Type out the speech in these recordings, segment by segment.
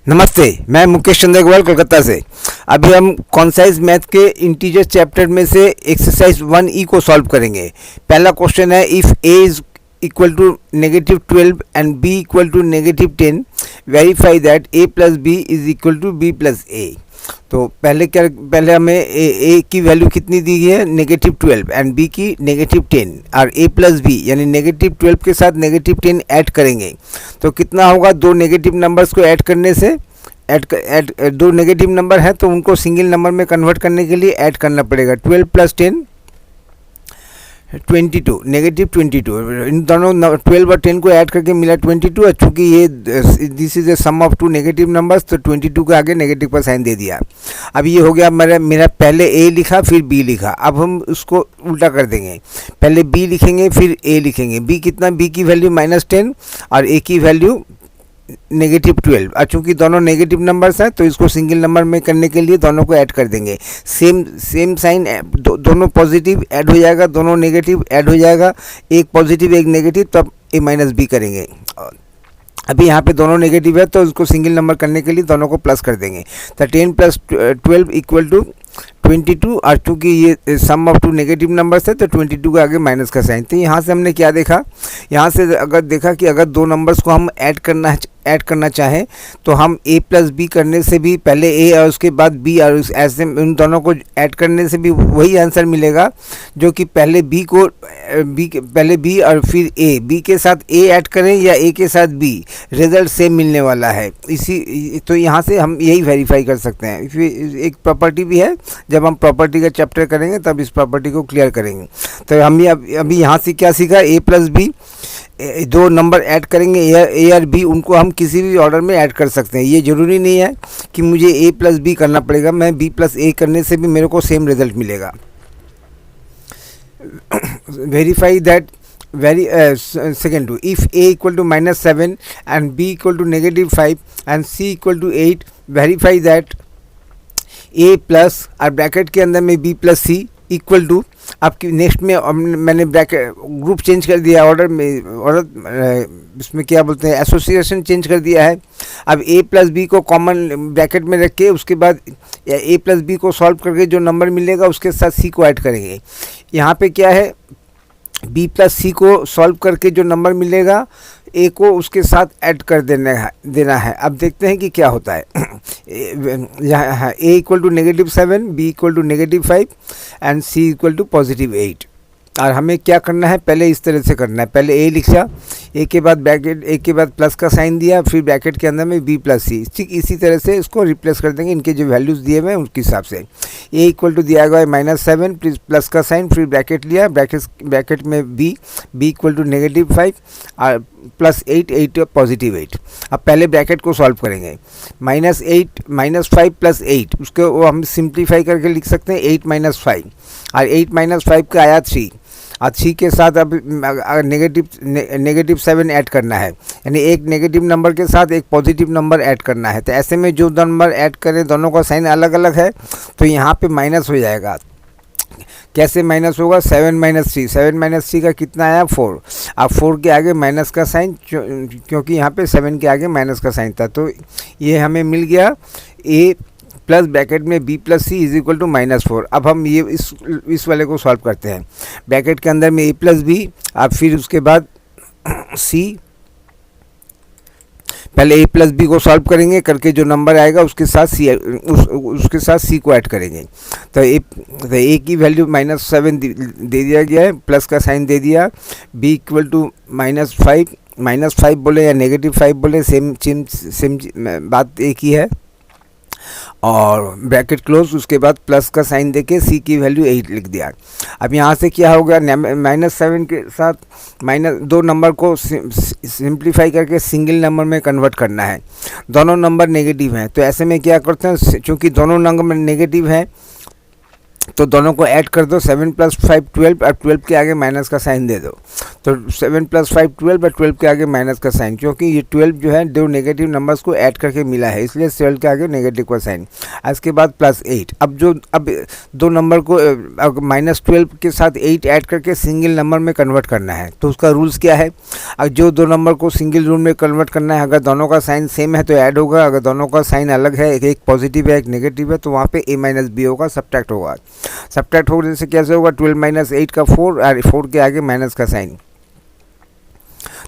नमस्ते, मैं मुकेश चंद्र अग्रवाल कोलकाता से। अभी हम कॉन्साइज मैथ के इंटीजर चैप्टर में से एक्सरसाइज 1E को सॉल्व करेंगे। पहला क्वेश्चन है, if a is equal to -12 and b equal to -10 verify that a plus B is equal to b plus a। तो पहले हमें a की वैल्यू कितनी दी गई है, -12 एंड b की -10 और a प्लस बी यानी -12 के साथ -10 ऐड करेंगे तो कितना होगा। दो नेगेटिव नंबर्स को ऐड करने से दो नेगेटिव नंबर हैं तो उनको सिंगल नंबर में कन्वर्ट करने के लिए ऐड करना पड़ेगा। 12 प्लस 10 22 -22। इन दोनों 12 और 10 को ऐड करके मिला 22 और चूँकि ये this is a sum of two negative numbers तो 22 के आगे नेगेटिव का साइन दे दिया। अब ये हो गया मेरा पहले a लिखा फिर b लिखा। अब हम उसको उल्टा कर देंगे, पहले b लिखेंगे फिर a लिखेंगे। b कितना, b की वैल्यू -10 और a की वैल्यू -12 और चूँकि दोनों नेगेटिव नंबर्स हैं तो इसको सिंगल नंबर में करने के लिए दोनों को ऐड कर देंगे। सेम साइन दोनों पॉजिटिव ऐड हो जाएगा, दोनों नेगेटिव ऐड हो जाएगा, एक पॉजिटिव एक नेगेटिव, तब a माइनस बी करेंगे। अभी यहाँ पे दोनों नेगेटिव है तो उसको सिंगल नंबर करने के लिए दोनों को प्लस कर देंगे। तो 10 प्लस 12 इक्वल टू 22 और चूँकि ये सम ऑफ टू नेगेटिव नंबर्स है तो 22 के आगे माइनस का साइन। तो यहाँ से हमने क्या देखा, यहाँ से अगर देखा कि अगर दो नंबर्स को हम ऐड करना चाहें तो हम a प्लस बी करने से भी पहले a और उसके बाद b और ऐसे उन दोनों को ऐड करने से भी वही आंसर मिलेगा जो कि पहले b और फिर b के साथ a ऐड करें या a के साथ b, रिजल्ट सेम मिलने वाला है। इसी तो यहाँ से हम यही वेरीफाई कर सकते हैं। फिर एक प्रॉपर्टी भी है, जब हम प्रॉपर्टी का चैप्टर करेंगे तब इस प्रॉपर्टी को क्लियर करेंगे। तो हम अभी यहाँ से क्या सीखा, a प्लस बी दो नंबर ऐड करेंगे ए और बी, उनको हम किसी भी ऑर्डर में ऐड कर सकते हैं। ये ज़रूरी नहीं है कि मुझे a प्लस बी करना पड़ेगा, मैं b प्लस a करने से भी मेरे को सेम रिजल्ट मिलेगा। Verify that second to if a equal to -7 and b equal to -5 and c equal to 8 verify that a plus और ब्रैकेट के अंदर में b plus C equal to, आपकी नेक्स्ट में मैंने ब्रैकेट ग्रुप चेंज कर दिया, ऑर्डर इसमें क्या बोलते हैं, एसोसिएशन चेंज कर दिया है। अब a प्लस बी को कॉमन ब्रैकेट में रख के उसके बाद a प्लस बी को सॉल्व करके जो नंबर मिलेगा उसके साथ c को ऐड करेंगे। यहाँ पे क्या है, b प्लस सी को सॉल्व करके जो नंबर मिलेगा a को उसके साथ ऐड कर देना है। अब देखते हैं कि क्या होता है। यहाँ a equal to -7, b equal to -5 and c equal to +8। और हमें क्या करना है, पहले इस तरह से करना है, पहले a लिखा, a के बाद ब्रैकेट, a के बाद प्लस का साइन दिया, फिर ब्रैकेट के अंदर में b प्लस सी। ठीक इसी तरह से इसको रिप्लेस कर देंगे इनके जो वैल्यूज़ दिए हुए हैं उसके हिसाब से। a इक्वल टू दिया गया है -7 प्लस का साइन, फिर ब्रैकेट लिया, ब्रैकेट में b इक्वल टू -5 और +8 +8। अब पहले ब्रैकेट को सॉल्व करेंगे। -5 + 8 उसको वो हम सिंप्लीफाई करके लिख सकते हैं 8 - 5 और 8 - 5 का आया 3 और 3 के साथ अब -7 ऐड करना है, यानी एक नेगेटिव नंबर के साथ एक पॉजिटिव नंबर ऐड करना है। तो ऐसे में जो नंबर ऐड करें दोनों का साइन अलग अलग है तो यहाँ पे माइनस हो जाएगा। कैसे माइनस होगा, 7 - 3 का कितना आया 4। अब 4 के आगे माइनस का साइन, क्योंकि यहाँ पे 7 के आगे माइनस का साइन था तो ये हमें मिल गया a प्लस ब्रैकेट में b plus C is equal to -4। अब हम ये इस वाले को सॉल्व करते हैं। ब्रैकेट के अंदर में a प्लस बी, अब फिर उसके बाद c, पहले a प्लस बी को सॉल्व करेंगे, करके जो नंबर आएगा उसके साथ c को ऐड करेंगे। तो a की वैल्यू -7 दे दिया गया है, प्लस का साइन दे दिया, b इक्वल टू -5 बोले या -5 बोले सेम बात एक ही है, और ब्रैकेट क्लोज, उसके बाद प्लस का साइन देके c की वैल्यू 8 लिख दिया। अब यहाँ से क्या होगा, -7 के साथ दो नंबर को सिंप्लीफाई करके सिंगल नंबर में कन्वर्ट करना है। दोनों नंबर नेगेटिव हैं तो ऐसे में क्या करते हैं, चूँकि दोनों नंबर नेगेटिव हैं तो दोनों को ऐड कर दो, 7 + 5 12 और 12 के आगे माइनस का साइन दे दो। तो 7 + 5 12 और 12 के आगे माइनस का साइन, क्योंकि ये 12 जो है दो नेगेटिव नंबर्स को ऐड करके मिला है, इसलिए 12 के आगे नेगेटिव का साइन। इसके बाद +8। अब दो नंबर को -12 के साथ 8 ऐड करके सिंगल नंबर में कन्वर्ट करना है। तो उसका रूल्स क्या है, जो दो नंबर को सिंगल रूल में कन्वर्ट करना है, अगर दोनों का साइन सेम है तो ऐड होगा, अगर दोनों का साइन अलग है, एक पॉजिटिव है एक नेगेटिव है, तो वहाँ पे a - b होगा, सब्ट्रैक्ट होगा। सब्ट्रैक्ट होने से कैसे होगा, 12 - 8 का 4 और 4 के आगे माइनस का साइन,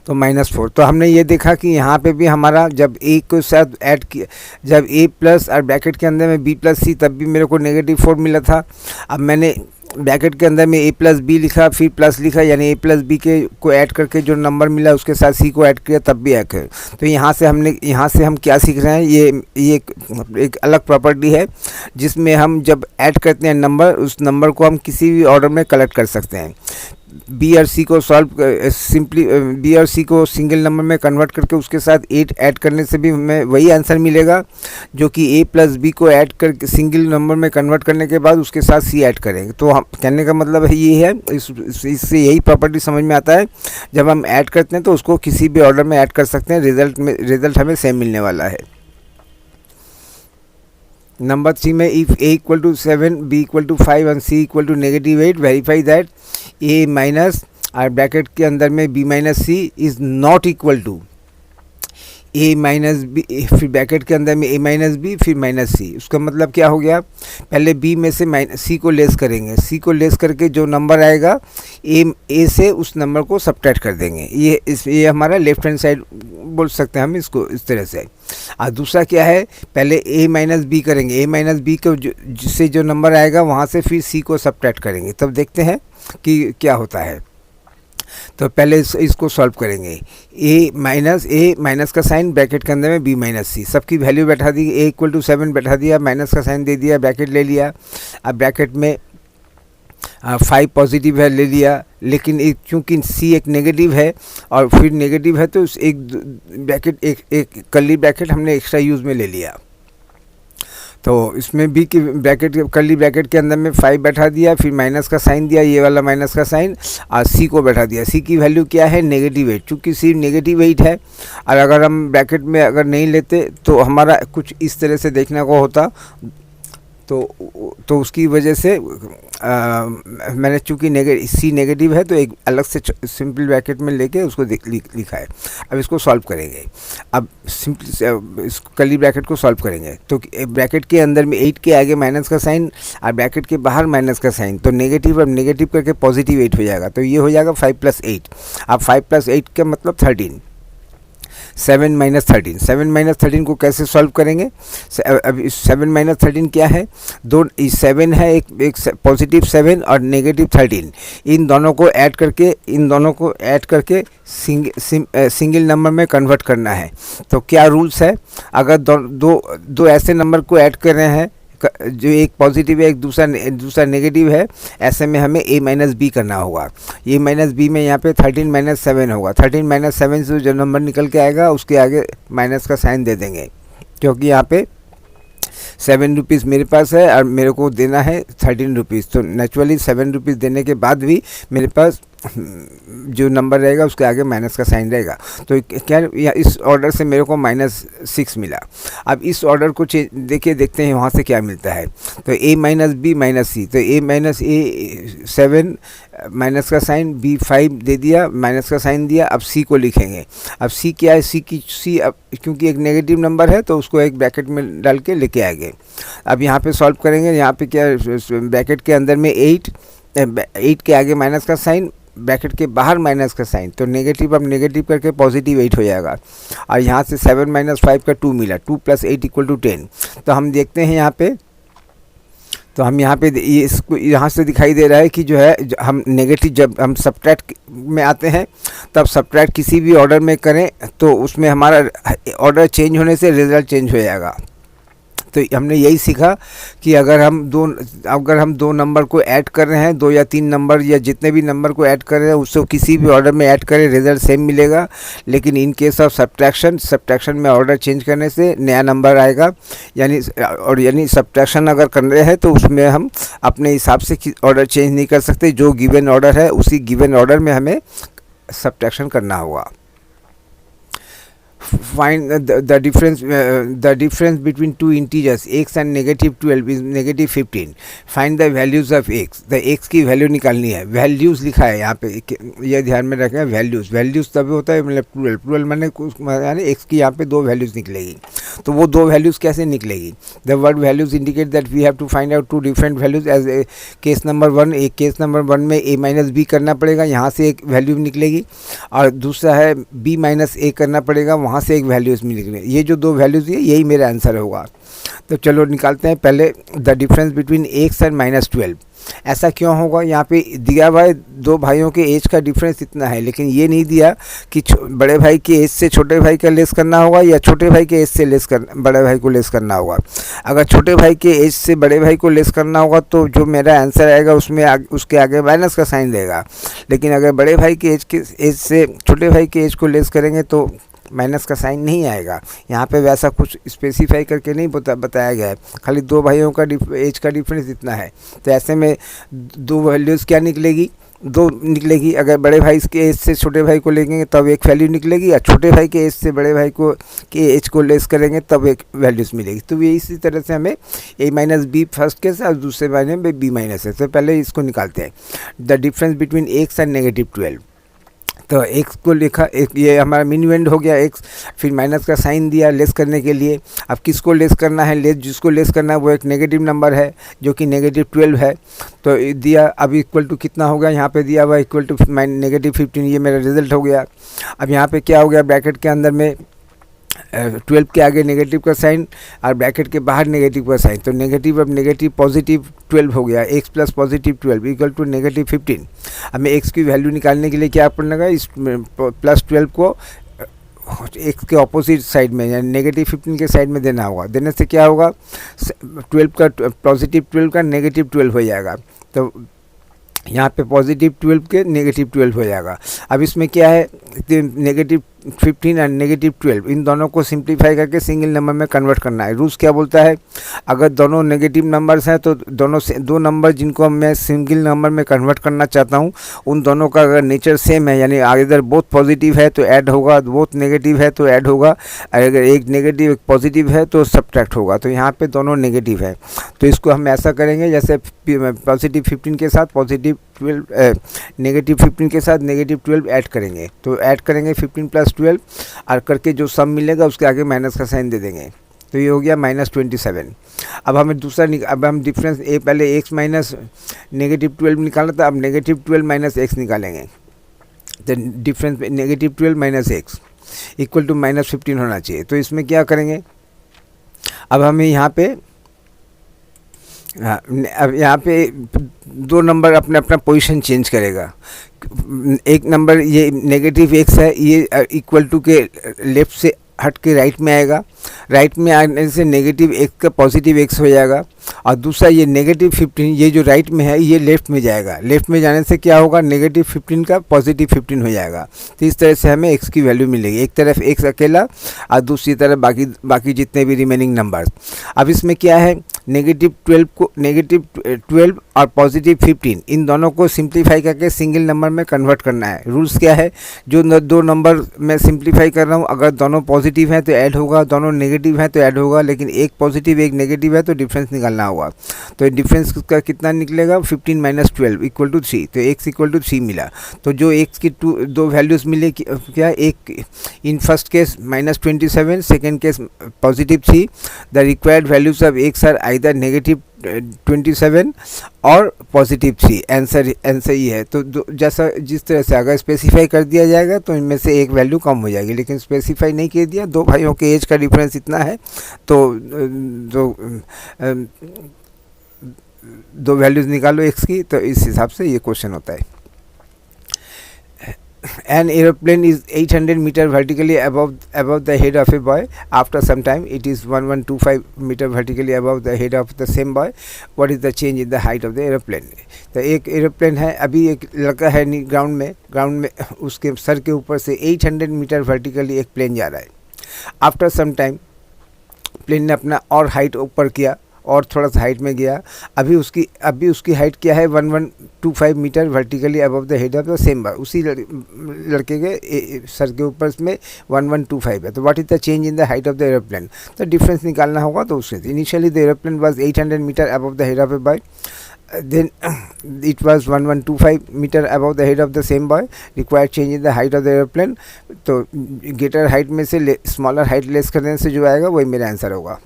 तो -4। तो हमने ये देखा कि यहाँ पे भी हमारा जब a को साथ ऐड किया, जब a प्लस और ब्रैकेट के अंदर में b + c, तब भी मेरे को -4 मिला था। अब मैंने ब्रैकेट के अंदर में a + b लिखा, फिर प्लस लिखा, यानी a + b के को ऐड करके जो नंबर मिला उसके साथ c को ऐड किया, तब भी ऐड। तो यहाँ से हम क्या सीख रहे हैं, ये एक अलग प्रॉपर्टी है जिसमें हम जब ऐड करते हैं नंबर, उस नंबर को हम किसी भी ऑर्डर में कलेक्ट कर सकते हैं। बी और सी को बी और सी को सिंगल नंबर में कन्वर्ट करके उसके साथ 8 ऐड करने से भी हमें वही आंसर मिलेगा, जो कि a + b को ऐड करके सिंगल नंबर में कन्वर्ट करने के बाद उसके साथ c ऐड करेंगे। तो हम कहने का मतलब है ये है, इससे यही प्रॉपर्टी समझ में आता है, जब हम ऐड करते हैं तो उसको किसी भी ऑर्डर में ऐड कर सकते हैं, रिजल्ट हमें सेम मिलने वाला है। नंबर 3 में if a = 7, b = 5 and c = -8, verify that a minus और ब्रैकेट के अंदर में b - c is not equal to a - b, फिर ब्रैकेट के अंदर में a - b फिर -c। उसका मतलब क्या हो गया, पहले b में से c को लेस करेंगे, c को लेस करके जो नंबर आएगा a से उस नंबर को सब्ट्रैक्ट कर देंगे। ये हमारा लेफ्ट हैंड साइड बोल सकते हैं हम इसको इस तरह से। और दूसरा क्या है, पहले a - b करेंगे, a - b को जिससे जो नंबर आएगा वहाँ से फिर c को सब्ट्रैक्ट करेंगे, तब देखते हैं कि क्या होता है। तो पहले इसको सॉल्व करेंगे, a माइनस का साइन, ब्रैकेट के अंदर में b - c, सबकी वैल्यू बैठा दी, a = 7 बैठा दिया, माइनस का साइन दे दिया, ब्रैकेट ले लिया। अब ब्रैकेट में 5 पॉजिटिव है ले लिया, लेकिन चूँकि c एक नेगेटिव है और फिर नेगेटिव है तो एक ब्रैकेट एक कर्ली ब्रैकेट हमने एक्स्ट्रा यूज़ में ले लिया। तो इसमें भी कि कर्ली ब्रैकेट के अंदर में 5 बैठा दिया, फिर माइनस का साइन दिया, ये वाला माइनस का साइन, और c को बैठा दिया। c की वैल्यू क्या है, -8, चूँकि c -8 है। और अगर हम ब्रैकेट में अगर नहीं लेते तो हमारा कुछ इस तरह से देखने को होता, तो उसकी वजह से मैंने चूँकि c नेगेटिव है तो एक अलग से सिंपल ब्रैकेट में लेके उसको लिखा है। अब इसको सॉल्व करेंगे, अब सिंपल इस कर्ली ब्रैकेट को सॉल्व करेंगे। तो ब्रैकेट के अंदर में 8 के आगे माइनस का साइन और ब्रैकेट के बाहर माइनस का साइन, तो नेगेटिव, अब नेगेटिव करके पॉजिटिव 8 हो जाएगा। तो ये हो जाएगा 5 + 8। अब 5 + 8 का मतलब 13, 7 - 13। 7 - 13 को कैसे सॉल्व करेंगे, अब 7 - 13 क्या है, 7 है, एक पॉजिटिव 7 और नेगेटिव 13, इन दोनों को ऐड करके सिंगल नंबर में कन्वर्ट करना है। तो क्या रूल्स है, अगर दो ऐसे नंबर को ऐड कर रहे हैं जो एक पॉजिटिव है एक दूसरा नेगेटिव है, ऐसे में हमें a - b करना होगा। a - b में यहाँ पे 13 - 7 होगा, 13 - 7 से जो नंबर निकल के आएगा उसके आगे माइनस का साइन दे देंगे, क्योंकि यहाँ पे 7 रुपीज़ मेरे पास है और मेरे को देना है 13 रुपीज़। तो नेचुरली 7 रुपीज़ देने के बाद भी मेरे पास जो नंबर रहेगा उसके आगे माइनस का साइन रहेगा। तो क्या इस ऑर्डर से मेरे को -6 मिला। अब इस ऑर्डर को देखते हैं वहाँ से क्या मिलता है। तो a - b - c, तो a - 7 माइनस का साइन, b 5 दे दिया, माइनस का साइन दिया। अब c को लिखेंगे। अब c क्या है, c अब क्योंकि एक नेगेटिव नंबर है तो उसको एक ब्रैकेट में डाल के लेके आएंगे। अब यहाँ पे सॉल्व करेंगे, यहाँ पे क्या ब्रैकेट के अंदर में 8 के आगे माइनस का साइन, ब्रैकेट के बाहर माइनस का साइन, तो नेगेटिव, अब नेगेटिव करके पॉजिटिव 8 हो जाएगा। और यहाँ से 7 - 5 का 2 मिला, 2 + 8 = 10। तो हम देखते हैं यहाँ पे, तो हम यहाँ पे इसको यहाँ से दिखाई दे रहा है कि जो है हम नेगेटिव जब हम सब्ट्रैक्ट में आते हैं तब सब्ट्रैक्ट किसी भी ऑर्डर में करें तो उसमें हमारा ऑर्डर चेंज होने से रिज़ल्ट चेंज हो जाएगा। तो हमने यही सीखा कि अगर हम दो नंबर को ऐड कर रहे हैं, 2 या 3 नंबर या जितने भी नंबर को ऐड कर रहे हैं उसको किसी भी ऑर्डर में ऐड करें, रिजल्ट सेम मिलेगा। लेकिन इन केस ऑफ सब्ट्रैक्शन में ऑर्डर चेंज करने से नया नंबर आएगा। यानी सब्ट्रैक्शन अगर कर रहे हैं तो उसमें हम अपने हिसाब से ऑर्डर चेंज नहीं कर सकते। जो गिवन ऑर्डर है उसी गिवन ऑर्डर में हमें सब्ट्रैक्शन करना होगा। Find the difference between two integers x and -12 is -15. Find the values of x. the x की वैल्यू निकालनी है। वैल्यूज लिखा है यहाँ पे, ये ध्यान में रखें। वैल्यूज तभी होता है मतलब प्लूरल माने x की यहाँ पे 2 वैल्यूज निकलेगी। तो वो 2 वैल्यूज कैसे निकलेगी? The word values indicate that we have to find out 2 different values as case number 1। एक केस नंबर 1 में a माइनस बी करना पड़ेगा, यहाँ से एक वैल्यू निकलेगी। और दूसरा है b माइनस a करना पड़ेगा, वहाँ से एक वैल्यूज मिलेगी। ये जो 2 वैल्यूज है यही मेरा आंसर होगा। तो चलो निकालते हैं। पहले the difference between x and -12। ऐसा क्यों होगा? यहाँ पे दिया हुआ है 2 भाइयों के एज का डिफरेंस इतना है, लेकिन ये नहीं दिया कि बड़े भाई के एज से छोटे भाई का लेस करना होगा या छोटे भाई के एज से बड़े भाई को लेस करना होगा। अगर छोटे भाई के एज से बड़े भाई को लेस करना होगा तो जो मेरा आंसर आएगा उसमें उसके आगे माइनस का साइन रहेगा। लेकिन अगर बड़े भाई के एज से छोटे भाई के एज को लेस करेंगे तो माइनस का साइन नहीं आएगा। यहाँ पे वैसा कुछ स्पेसिफाई करके नहीं बताया गया है, खाली 2 भाइयों का एज का डिफरेंस इतना है। तो ऐसे में 2 वैल्यूज़ क्या निकलेगी? 2 निकलेगी। अगर बड़े भाई के एज से छोटे भाई को लेंगे तब एक वैल्यू निकलेगी, या छोटे भाई के एज से बड़े भाई के एज को लेस करेंगे तब एक वैल्यूज़ मिलेगी। तो ये इसी तरह से हमें a minus b first case और दूसरे मायने में b माइनस है। तो पहले इसको निकालते हैं। The difference between x and -12। तो x को लिखा, ये हमारा मिनिमम हो गया x, फिर माइनस का साइन दिया लेस करने के लिए। अब किसको लेस करना है? जिसको लेस करना है वो एक नेगेटिव नंबर है जो कि -12 है। तो दिया, अब इक्वल टू कितना हो गया? यहाँ पे दिया हुआ इक्वल टू -15। ये मेरा रिजल्ट हो गया। अब यहाँ पे क्या हो गया? ब्रैकेट के अंदर में 12 के आगे नेगेटिव का साइन और ब्रैकेट के बाहर नेगेटिव का साइन। तो नेगेटिव अब नेगेटिव +12 हो गया। x plus +12 equal to -15। हमें x की वैल्यू निकालने के लिए क्या करना है? इस +12 को x के ऑपोजिट साइड में यानी -15 के साइड में देना होगा। देने से क्या होगा? 12 का +12 का -12 हो जाएगा। तो यहाँ पे +12 के -12 हो जाएगा। अब इसमें क्या है? -15 और -12 इन दोनों को सिंप्लीफाई करके सिंगल नंबर में कन्वर्ट करना है। रूल्स क्या बोलता है? अगर दोनों नेगेटिव नंबर्स हैं तो दोनों से 2 नंबर जिनको मैं सिंगल नंबर में कन्वर्ट करना चाहता हूँ उन दोनों का अगर नेचर सेम है, यानी इधर बोथ पॉजिटिव है तो ऐड होगा, बोथ नेगेटिव है तो ऐड होगा, अगर एक नेगेटिव एक पॉजिटिव है तो सब्ट्रैक्ट होगा। तो यहाँ पे दोनों नेगेटिव है तो इसको हम ऐसा करेंगे जैसे +15 के साथ -15 के साथ -12 ऐड करेंगे। तो ऐड करेंगे 15 + 12 और करके जो सम मिलेगा उसके आगे माइनस का साइन दे देंगे। तो ये हो गया -27। अब हमें अब हम डिफरेंस पहले x माइनस -12 निकाला था, अब -12 माइनस x निकालेंगे। तो difference -12 minus x equal to -15 होना चाहिए। तो इसमें क्या करेंगे? अब हमें यहाँ पे अब यहाँ पे 2 नंबर अपना पोजीशन चेंज करेगा। एक नंबर ये -x है, ये इक्वल टू के लेफ्ट से हट के राइट में आएगा। राइट में आने से -x का +x हो जाएगा। और दूसरा ये -15 ये जो राइट में है ये लेफ़्ट में जाएगा। लेफ़्ट में जाने से क्या होगा? -15 का +15 हो जाएगा। तो इस तरह से हमें x की वैल्यू मिलेगी। एक तरफ x अकेला और दूसरी तरफ बाकी जितने भी रिमेनिंग नंबर्स। अब इसमें क्या है? -12 और +15 इन दोनों को सिंप्लीफाई करके सिंगल नंबर में कन्वर्ट करना है। रूल्स क्या है? जो 2 नंबर मैं सिंप्लीफाई कर रहा हूँ, अगर दोनों पॉजिटिव हैं तो ऐड होगा, दोनों नेगेटिव हैं तो ऐड होगा, लेकिन एक पॉजिटिव एक नेगेटिव है तो डिफरेंस निकालना होगा। तो डिफरेंस का कितना निकलेगा? 15 - 12 इक्वल टू 3। तो x इक्वल टू 3 मिला। तो जो x की 2 वैल्यूज़ मिले क्या? एक in first case -27, second case +3। The required values of x are either -27 और +3। आंसर ये है। तो जिस तरह से अगर स्पेसिफाई कर दिया जाएगा तो इनमें से एक वैल्यू कम हो जाएगी, लेकिन स्पेसिफाई नहीं कर दिया। 2 भाइयों के एज का डिफरेंस इतना है तो 2 वैल्यूज़ निकालो x की। तो इस हिसाब से ये क्वेश्चन होता है। an aeroplane is 800 meter vertically above the head of a boy. After some time it is 1125 meter vertically above the head of the same boy. What is the change in the height of the aeroplane? तो एक aeroplane है, अभी एक लड़का है ground में उसके sir के ऊपर से 800 मीटर वर्टिकली एक प्लेन जा रहा है. आफ्टर सम टाइम प्लेन ने अपना और हाइट ऊपर किया और थोड़ा सा हाइट में गया. अभी उसकी हाइट क्या है? 1125 metre vertically above the head of the same boy. उसी लड़के के सर के ऊपर में 1125 है. तो what is the change in the height of the aeroplane? तो डिफरेंस निकालना होगा. तो उससे initially the aeroplane was 800 metre above the head of a boy, then it was 1125 meter above the head of the same boy. Required change in the height of the airplane. तो greater height में से smaller height less करने से जो आएगा वही मेरा answer होगा.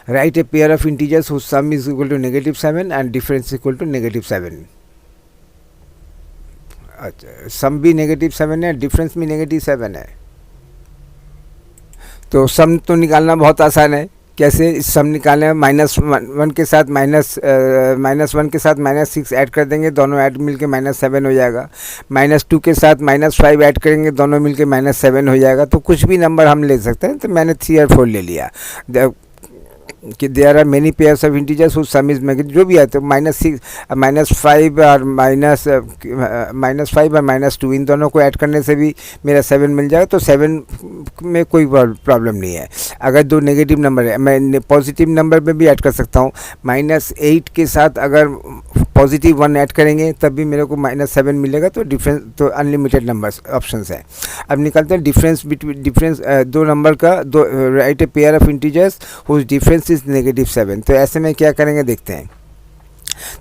Write a pair of integers whose sum is equal to -7 and difference equal to -7. अच्छा, सम भी -7 है, डिफरेंस भी -7 है. तो सम तो निकालना बहुत आसान है. कैसे सम निकालने में? -1 के साथ -1 के साथ -6 ऐड कर देंगे, दोनों ऐड मिलके -7 हो जाएगा. -2 के साथ -5 ऐड करेंगे, दोनों मिलके -7 हो जाएगा. तो कुछ भी नंबर हम ले सकते हैं. तो मैंने 3 और 4 ले लिया कि there are many pairs of integers whose sum is negative. जो भी है तो -6 -5 और -5 और -2 इन दोनों को ऐड करने से भी मेरा 7 मिल जाएगा. तो 7 में कोई प्रॉब्लम नहीं है. अगर दो नेगेटिव नंबर है, मैं पॉजिटिव नंबर में भी ऐड कर सकता हूँ. -8 के साथ अगर पॉजिटिव 1 ऐड करेंगे तब भी मेरे को -7 मिलेगा. तो डिफरेंस तो अनलिमिटेड नंबर्स ऑप्शंस है. अब निकलते हैं डिफरेंस दो नंबर का. दो write a pair of integers whose difference is -7. तो ऐसे में क्या करेंगे देखते हैं.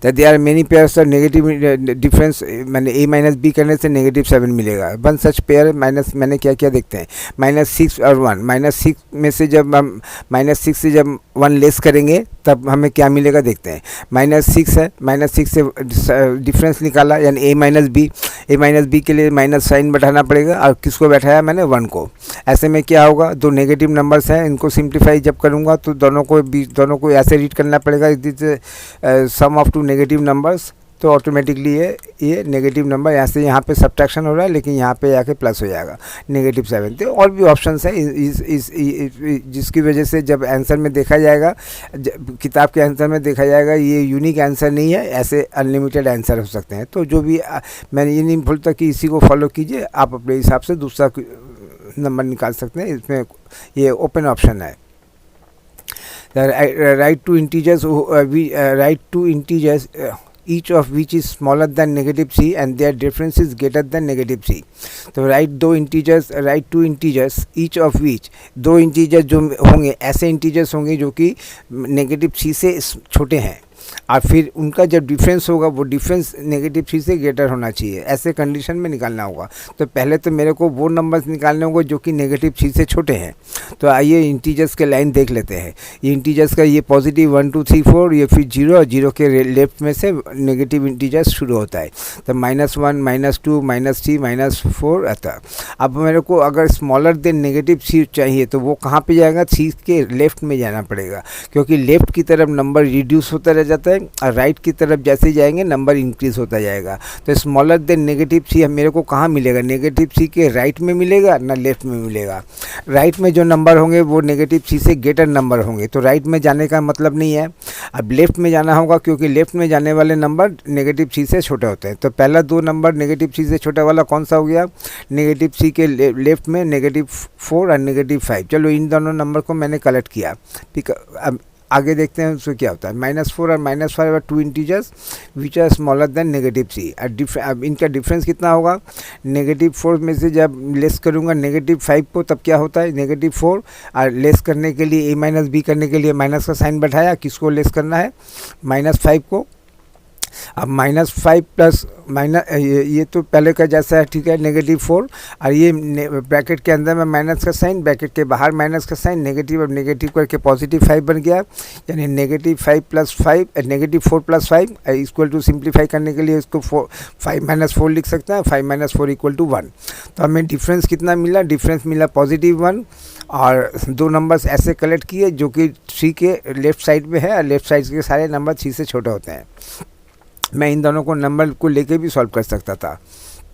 तो there are many pairs of negative difference, मैंने a - b करने से -7 मिलेगा. वन सच पेयर मैंने क्या क्या देखते हैं. -6 और 1. -6 में से जब हम -6 से जब 1 लेस करेंगे तब हमें क्या मिलेगा देखते हैं. -6 है, -6 से डिफरेंस निकाला यानी a - b के लिए माइनस साइन बैठाना पड़ेगा. और किसको बैठाया मैंने? 1 को. ऐसे में क्या होगा, दो नेगेटिव नंबर्स हैं, इनको सिंप्लीफाई जब करूँगा तो दोनों को ऐसे रीड करना पड़ेगा. This sum of two negative numbers. तो ऑटोमेटिकली ये नेगेटिव नंबर यहाँ से यहाँ पे सब्ट्रैक्शन हो रहा है, लेकिन यहाँ पे आके प्लस हो जाएगा -7. तो और भी ऑप्शंस हैं जिसकी वजह से जब आंसर में देखा जाएगा, किताब के आंसर में देखा जाएगा, ये यूनिक आंसर नहीं है, ऐसे अनलिमिटेड आंसर हो सकते हैं. तो जो भी मैंने ये नहीं बोलता कि इसी को फॉलो कीजिए, आप अपने हिसाब से दूसरा नंबर निकाल सकते हैं. इसमें ये ओपन ऑप्शन है. Write two integers each of which is smaller than -c and their difference is greater than -c. तो write two integers each of which, दो इंटीजर जो होंगे ऐसे इंटीजर्स होंगे जो कि -c से छोटे हैं, और फिर उनका जब डिफरेंस होगा वो डिफरेंस -c से ग्रेटर होना चाहिए. ऐसे कंडीशन में निकालना होगा. तो पहले तो मेरे को वो नंबर्स निकालने होंगे जो कि -c से छोटे हैं. तो आइए इंटीजर्स के लाइन देख लेते हैं. ये इंटीजर्स का ये पॉजिटिव 1 2 3 4, ये फिर 0 और 0 के लेफ्ट में से नेगेटिव इंटीजर्स शुरू होता है. तो -1 -2 -3 -4 आता है. अब मेरे को अगर स्मॉलर देन -c चाहिए तो वो कहाँ पे जाएगा? c के लेफ्ट में जाना पड़ेगा, क्योंकि लेफ्ट की तरफ नंबर रिड्यूस होता रह जाता है और राइट की तरफ जैसे जाएंगे नंबर इंक्रीज होता जाएगा. तो स्मॉलर देन -c मेरे को कहाँ मिलेगा? -c के राइट में मिलेगा ना लेफ्ट में मिलेगा. राइट में जो नंबर होंगे वो -c से ग्रेटर नंबर होंगे. तो राइट में जाने का मतलब नहीं है. अब लेफ्ट में जाना होगा, क्योंकि लेफ्ट में जाने वाले नंबर -c से छोटे होते हैं. तो पहला दो नंबर -c से छोटा वाला कौन सा हो गया? -c के लेफ्ट में -4 और -5. चलो इन दोनों नंबर को मैंने कलेक्ट किया. ठीक है, अब आगे देखते हैं उसमें क्या होता है. -4 और -5 are two integers which are smaller than -c. अब इनका डिफरेंस कितना होगा? -4 में से जब लेस करूँगा -5 को तब क्या होता है? -4 और लेस करने के लिए a - b करने के लिए माइनस का साइन बैठाया. किसको लेस करना है? -5 को. अब -5 प्लस ये तो पहले का जैसा है, ठीक है, -4 और ये ब्रैकेट के अंदर में माइनस का साइन, ब्रैकेट के बाहर माइनस का साइन, नेगेटिव अब नेगेटिव करके +5 बन गया. यानी -5 + 5 -4 + 5 इक्वल टू सिंप्लीफाई करने के लिए इसको 5 - 4 लिख सकते हैं. 5 - 4 = 1. तो हमें डिफरेंस कितना मिला? डिफरेंस मिला +1. और दो नंबर्स ऐसे कलेक्ट किए जो कि c के लेफ़्ट साइड में है और लेफ़्ट साइड के सारे नंबर c से छोटे होते हैं. मैं इन दोनों को नंबर को लेके भी सॉल्व कर सकता था.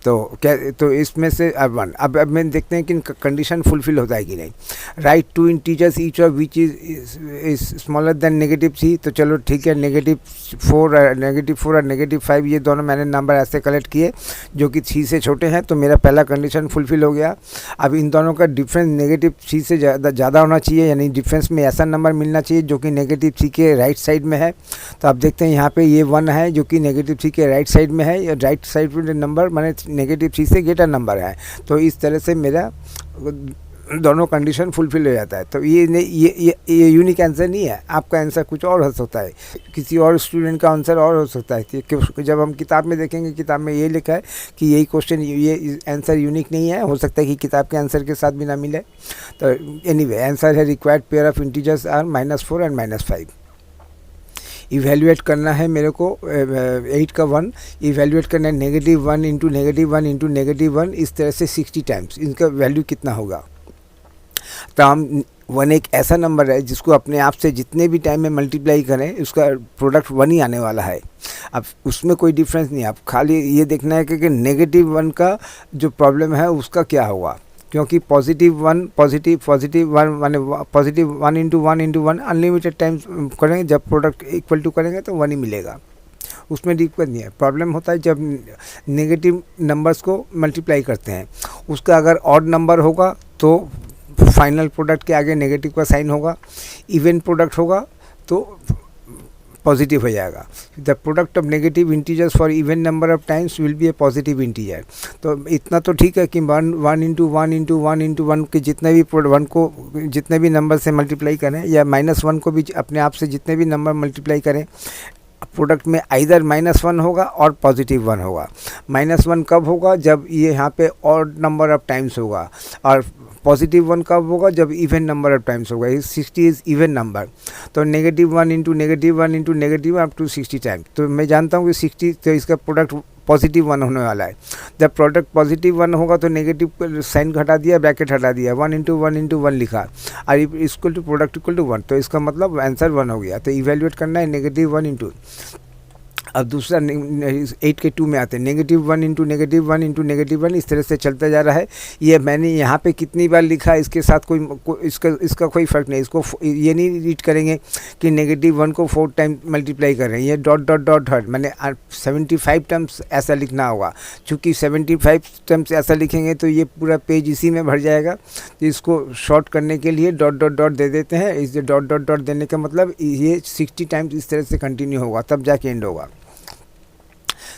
तो क्या, तो इसमें से वन, अब मैं देखते हैं कि कंडीशन फुलफिल होता है कि नहीं। Write two integers each of which is smaller than negative C, तो चलो ठीक है, -4 और -5 ये दोनों मैंने नंबर ऐसे कलेक्ट किए जो कि सी से छोटे हैं, तो मेरा पहला कंडीशन फुलफिल हो गया। अब इन दोनों का डिफरेंस नेगेटिव सी से ज़्यादा होना चाहिए, यानी डिफरेंस में ऐसा नंबर मिलना चाहिए जो कि नेगेटिव सी के राइट साइड में है। तो आप देखते हैं यहाँ पे ये 1 है जो कि नेगेटिव सी के राइट साइड में है, राइट साइड में नंबर माने नेगेटिव सी से ग्रेटर नंबर है। तो इस तरह से मेरा दोनों कंडीशन फुलफिल हो जाता है। तो ये यूनिक आंसर नहीं है, आपका आंसर कुछ और हो सकता है, किसी और स्टूडेंट का आंसर और हो सकता है। कि जब हम किताब में देखेंगे, किताब में ये लिखा है कि यही क्वेश्चन, ये आंसर यूनिक नहीं है, हो सकता है कि किताब के आंसर के साथ भी ना मिले। तो एनीवे आंसर है required pair of integers are -4 and -5। Evaluate करना है मेरे को 8 का 1 इवेल्युएट करना है, -1 इंटू -1 इंटू -1, इस तरह से 60 टाइम्स इनका वैल्यू कितना होगा। तो हम 1 एक ऐसा नंबर है जिसको अपने आप से जितने भी टाइम में मल्टीप्लाई करें उसका प्रोडक्ट 1 ही आने वाला है। अब उसमें कोई डिफरेंस नहीं है, अब खाली ये देखना है कि -1 का जो प्रॉब्लम है उसका क्या होगा, क्योंकि +1 माने +1 इंटू 1 अनलिमिटेड टाइम्स करेंगे, जब प्रोडक्ट इक्वल टू करेंगे तो 1 ही मिलेगा, उसमें दिक्कत नहीं है। प्रॉब्लम होता है जब नेगेटिव नंबर्स को मल्टीप्लाई करते हैं, उसका अगर ऑड नंबर होगा तो फाइनल प्रोडक्ट के आगे नेगेटिव का साइन होगा, इवन प्रोडक्ट होगा तो पॉजिटिव हो जाएगा। The product of negative integers for even number of times will be A positive integer. तो इतना तो ठीक है कि 1 इंटू 1 के जितने भी 1 को जितने भी नंबर से मल्टीप्लाई करें, या -1 को भी अपने आप से जितने भी नंबर मल्टीप्लाई करें, प्रोडक्ट में आइदर -1 होगा और +1 होगा। -1 कब होगा, जब ये यहाँ पे ऑड नंबर ऑफ टाइम्स होगा, और +1 कब होगा, जब इवन नंबर ऑफ टाइम्स होगा। 60 इज़ इवन नंबर, तो -1 into -1 into -1 up to 60 times. तो मैं जानता हूँ कि 60, तो इसका प्रोडक्ट +1 होने वाला है। जब प्रोडक्ट +1 होगा तो नेगेटिव साइन हटा दिया, ब्रैकेट हटा दिया, 1 इंटू 1 लिखा, और equal to product equal to 1, तो इसका मतलब आंसर 1 हो गया। तो इवेल्युएट करना है -1 इंटू। अब दूसरा 8 के 2 में आते हैं, -1 इंटू -1 इंटू -1, इस तरह से चलता जा रहा है। ये मैंने यहाँ पे कितनी बार लिखा, इसके साथ इसका कोई फ़र्क नहीं। इसको ये नहीं रीड करेंगे कि -1 को 4 टाइम मल्टीप्लाई कर रहे हैं, ये डॉट डॉट डॉट हट मैंने 75 टर्म्स ऐसा लिखना होगा। चूँकि 75 टर्म्स ऐसा लिखेंगे तो ये पूरा पेज इसी में भर जाएगा, तो इसको शॉर्ट करने के लिए डॉट डॉट डॉट दे देते हैं। इस डॉट डॉट डॉट देने का मतलब ये 60 टाइम्स इस तरह से कंटिन्यू होगा, तब जाके एंड होगा।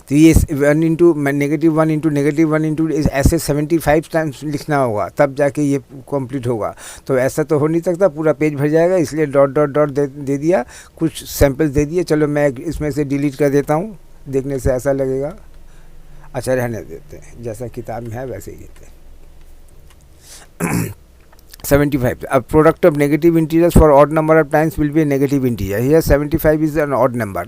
तो ये 1 इंटू -1 इंटू ऐसे 75 टाइम्स लिखना होगा, तब जाके ये कंप्लीट होगा। तो ऐसा तो हो नहीं सकता, पूरा पेज भर जाएगा, इसलिए डॉट डॉट डॉट दे दिया, कुछ सैम्पल्स दे दिए। चलो मैं इसमें से डिलीट कर देता हूँ, देखने से ऐसा लगेगा। अच्छा, रहने देते हैं, जैसा किताब में है वैसे ही देते हैं। 75. A product of negative integers for odd number of times will be a negative integer. Here 75 is an odd number.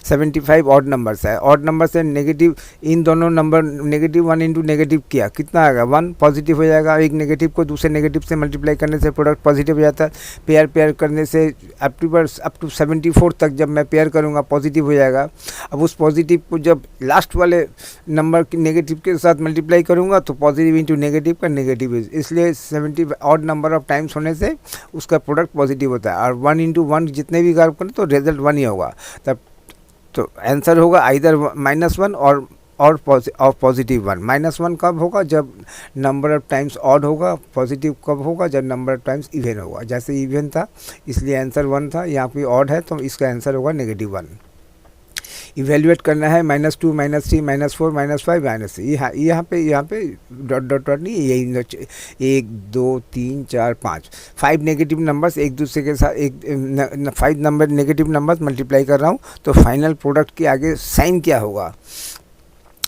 75 odd numbers है, odd numbers है नेगेटिव, इन दोनों नंबर -1 इंटू नेगेटिव किया, कितना आएगा 1, पॉजिटिव हो जाएगा। एक नेगेटिव को दूसरे नेगेटिव से मल्टीप्लाई करने से प्रोडक्ट पॉजिटिव हो जाता है। पेयर करने से अप टू 74 तक जब मैं पेयर करूँगा पॉजिटिव हो जाएगा। अब उस पॉजिटिव को जब लास्ट वाले नंबर नेगेटिव के साथ मल्टीप्लाई करूँगा तो पॉजिटिव इंटू नेगेटिव का नेगेटिव, इसलिए 70 ऑड नंबर ऑफ टाइम्स होने से उसका प्रोडक्ट पॉजिटिव होता है। और 1 इंटू 1 जितने भी काम करें तो रिजल्ट 1 ही होगा। तब तो आंसर होगा आइदर -1 और +1। -1 कब होगा, जब नंबर ऑफ टाइम्स ऑड होगा। पॉजिटिव कब होगा, जब नंबर ऑफ टाइम्स इवन होगा। जैसे इवन था इसलिए आंसर 1 था, यहाँ पे ऑड है तो इसका आंसर होगा -1। इवेल्युएट करना है -2 -3 -4 -5 -3। यहाँ पे डॉट डॉट डॉट नहीं, यही 1 2 3 4 5 नेगेटिव नंबर्स एक दूसरे के साथ 5 नंबर नेगेटिव नंबर्स मल्टीप्लाई कर रहा हूँ, तो फाइनल प्रोडक्ट के आगे साइन क्या होगा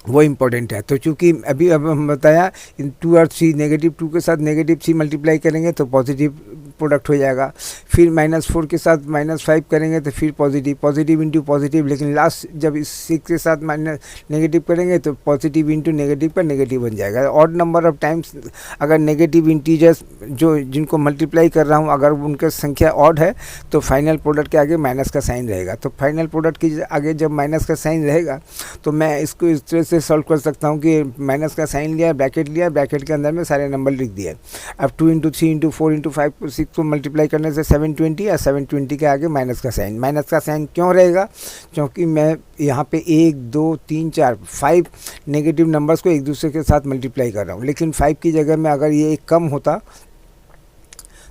वो इम्पोर्टेंट है। तो चूँकि अब हम बताया इन 2 और 3 -2 के साथ -3 मल्टीप्लाई करेंगे तो पॉजिटिव प्रोडक्ट हो जाएगा। फिर -4 के साथ -5 करेंगे तो फिर पॉजिटिव, पॉजिटिव इंटू पॉजिटिव, लेकिन लास्ट जब इस 6 के साथ नेगेटिव करेंगे तो पॉजिटिव इंटू नेगेटिव का नेगेटिव बन जाएगा। ऑड नंबर ऑफ टाइम्स अगर नेगेटिव इंटीजर्स जो जिनको मल्टीप्लाई कर रहा हूँ अगर उनका संख्या ऑड है तो फाइनल प्रोडक्ट के आगे माइनस का साइन रहेगा। तो फाइनल प्रोडक्ट के आगे जब माइनस का साइन रहेगा तो मैं इसको इस तरह से सॉल्व कर सकता हूँ कि माइनस का साइन लिया, ब्रैकेट के अंदर में सारे नंबर लिख दिए। अब 2 इंटू 3 इंटू 4 इंटू 5 6 को मल्टीप्लाई करने से 720 या 720 के आगे माइनस का साइन क्यों रहेगा? क्योंकि मैं यहाँ पे 1 2 3 4 5 नेगेटिव नंबर्स को एक दूसरे के साथ मल्टीप्लाई कर रहा हूँ, लेकिन 5 की जगह में अगर ये एक कम होता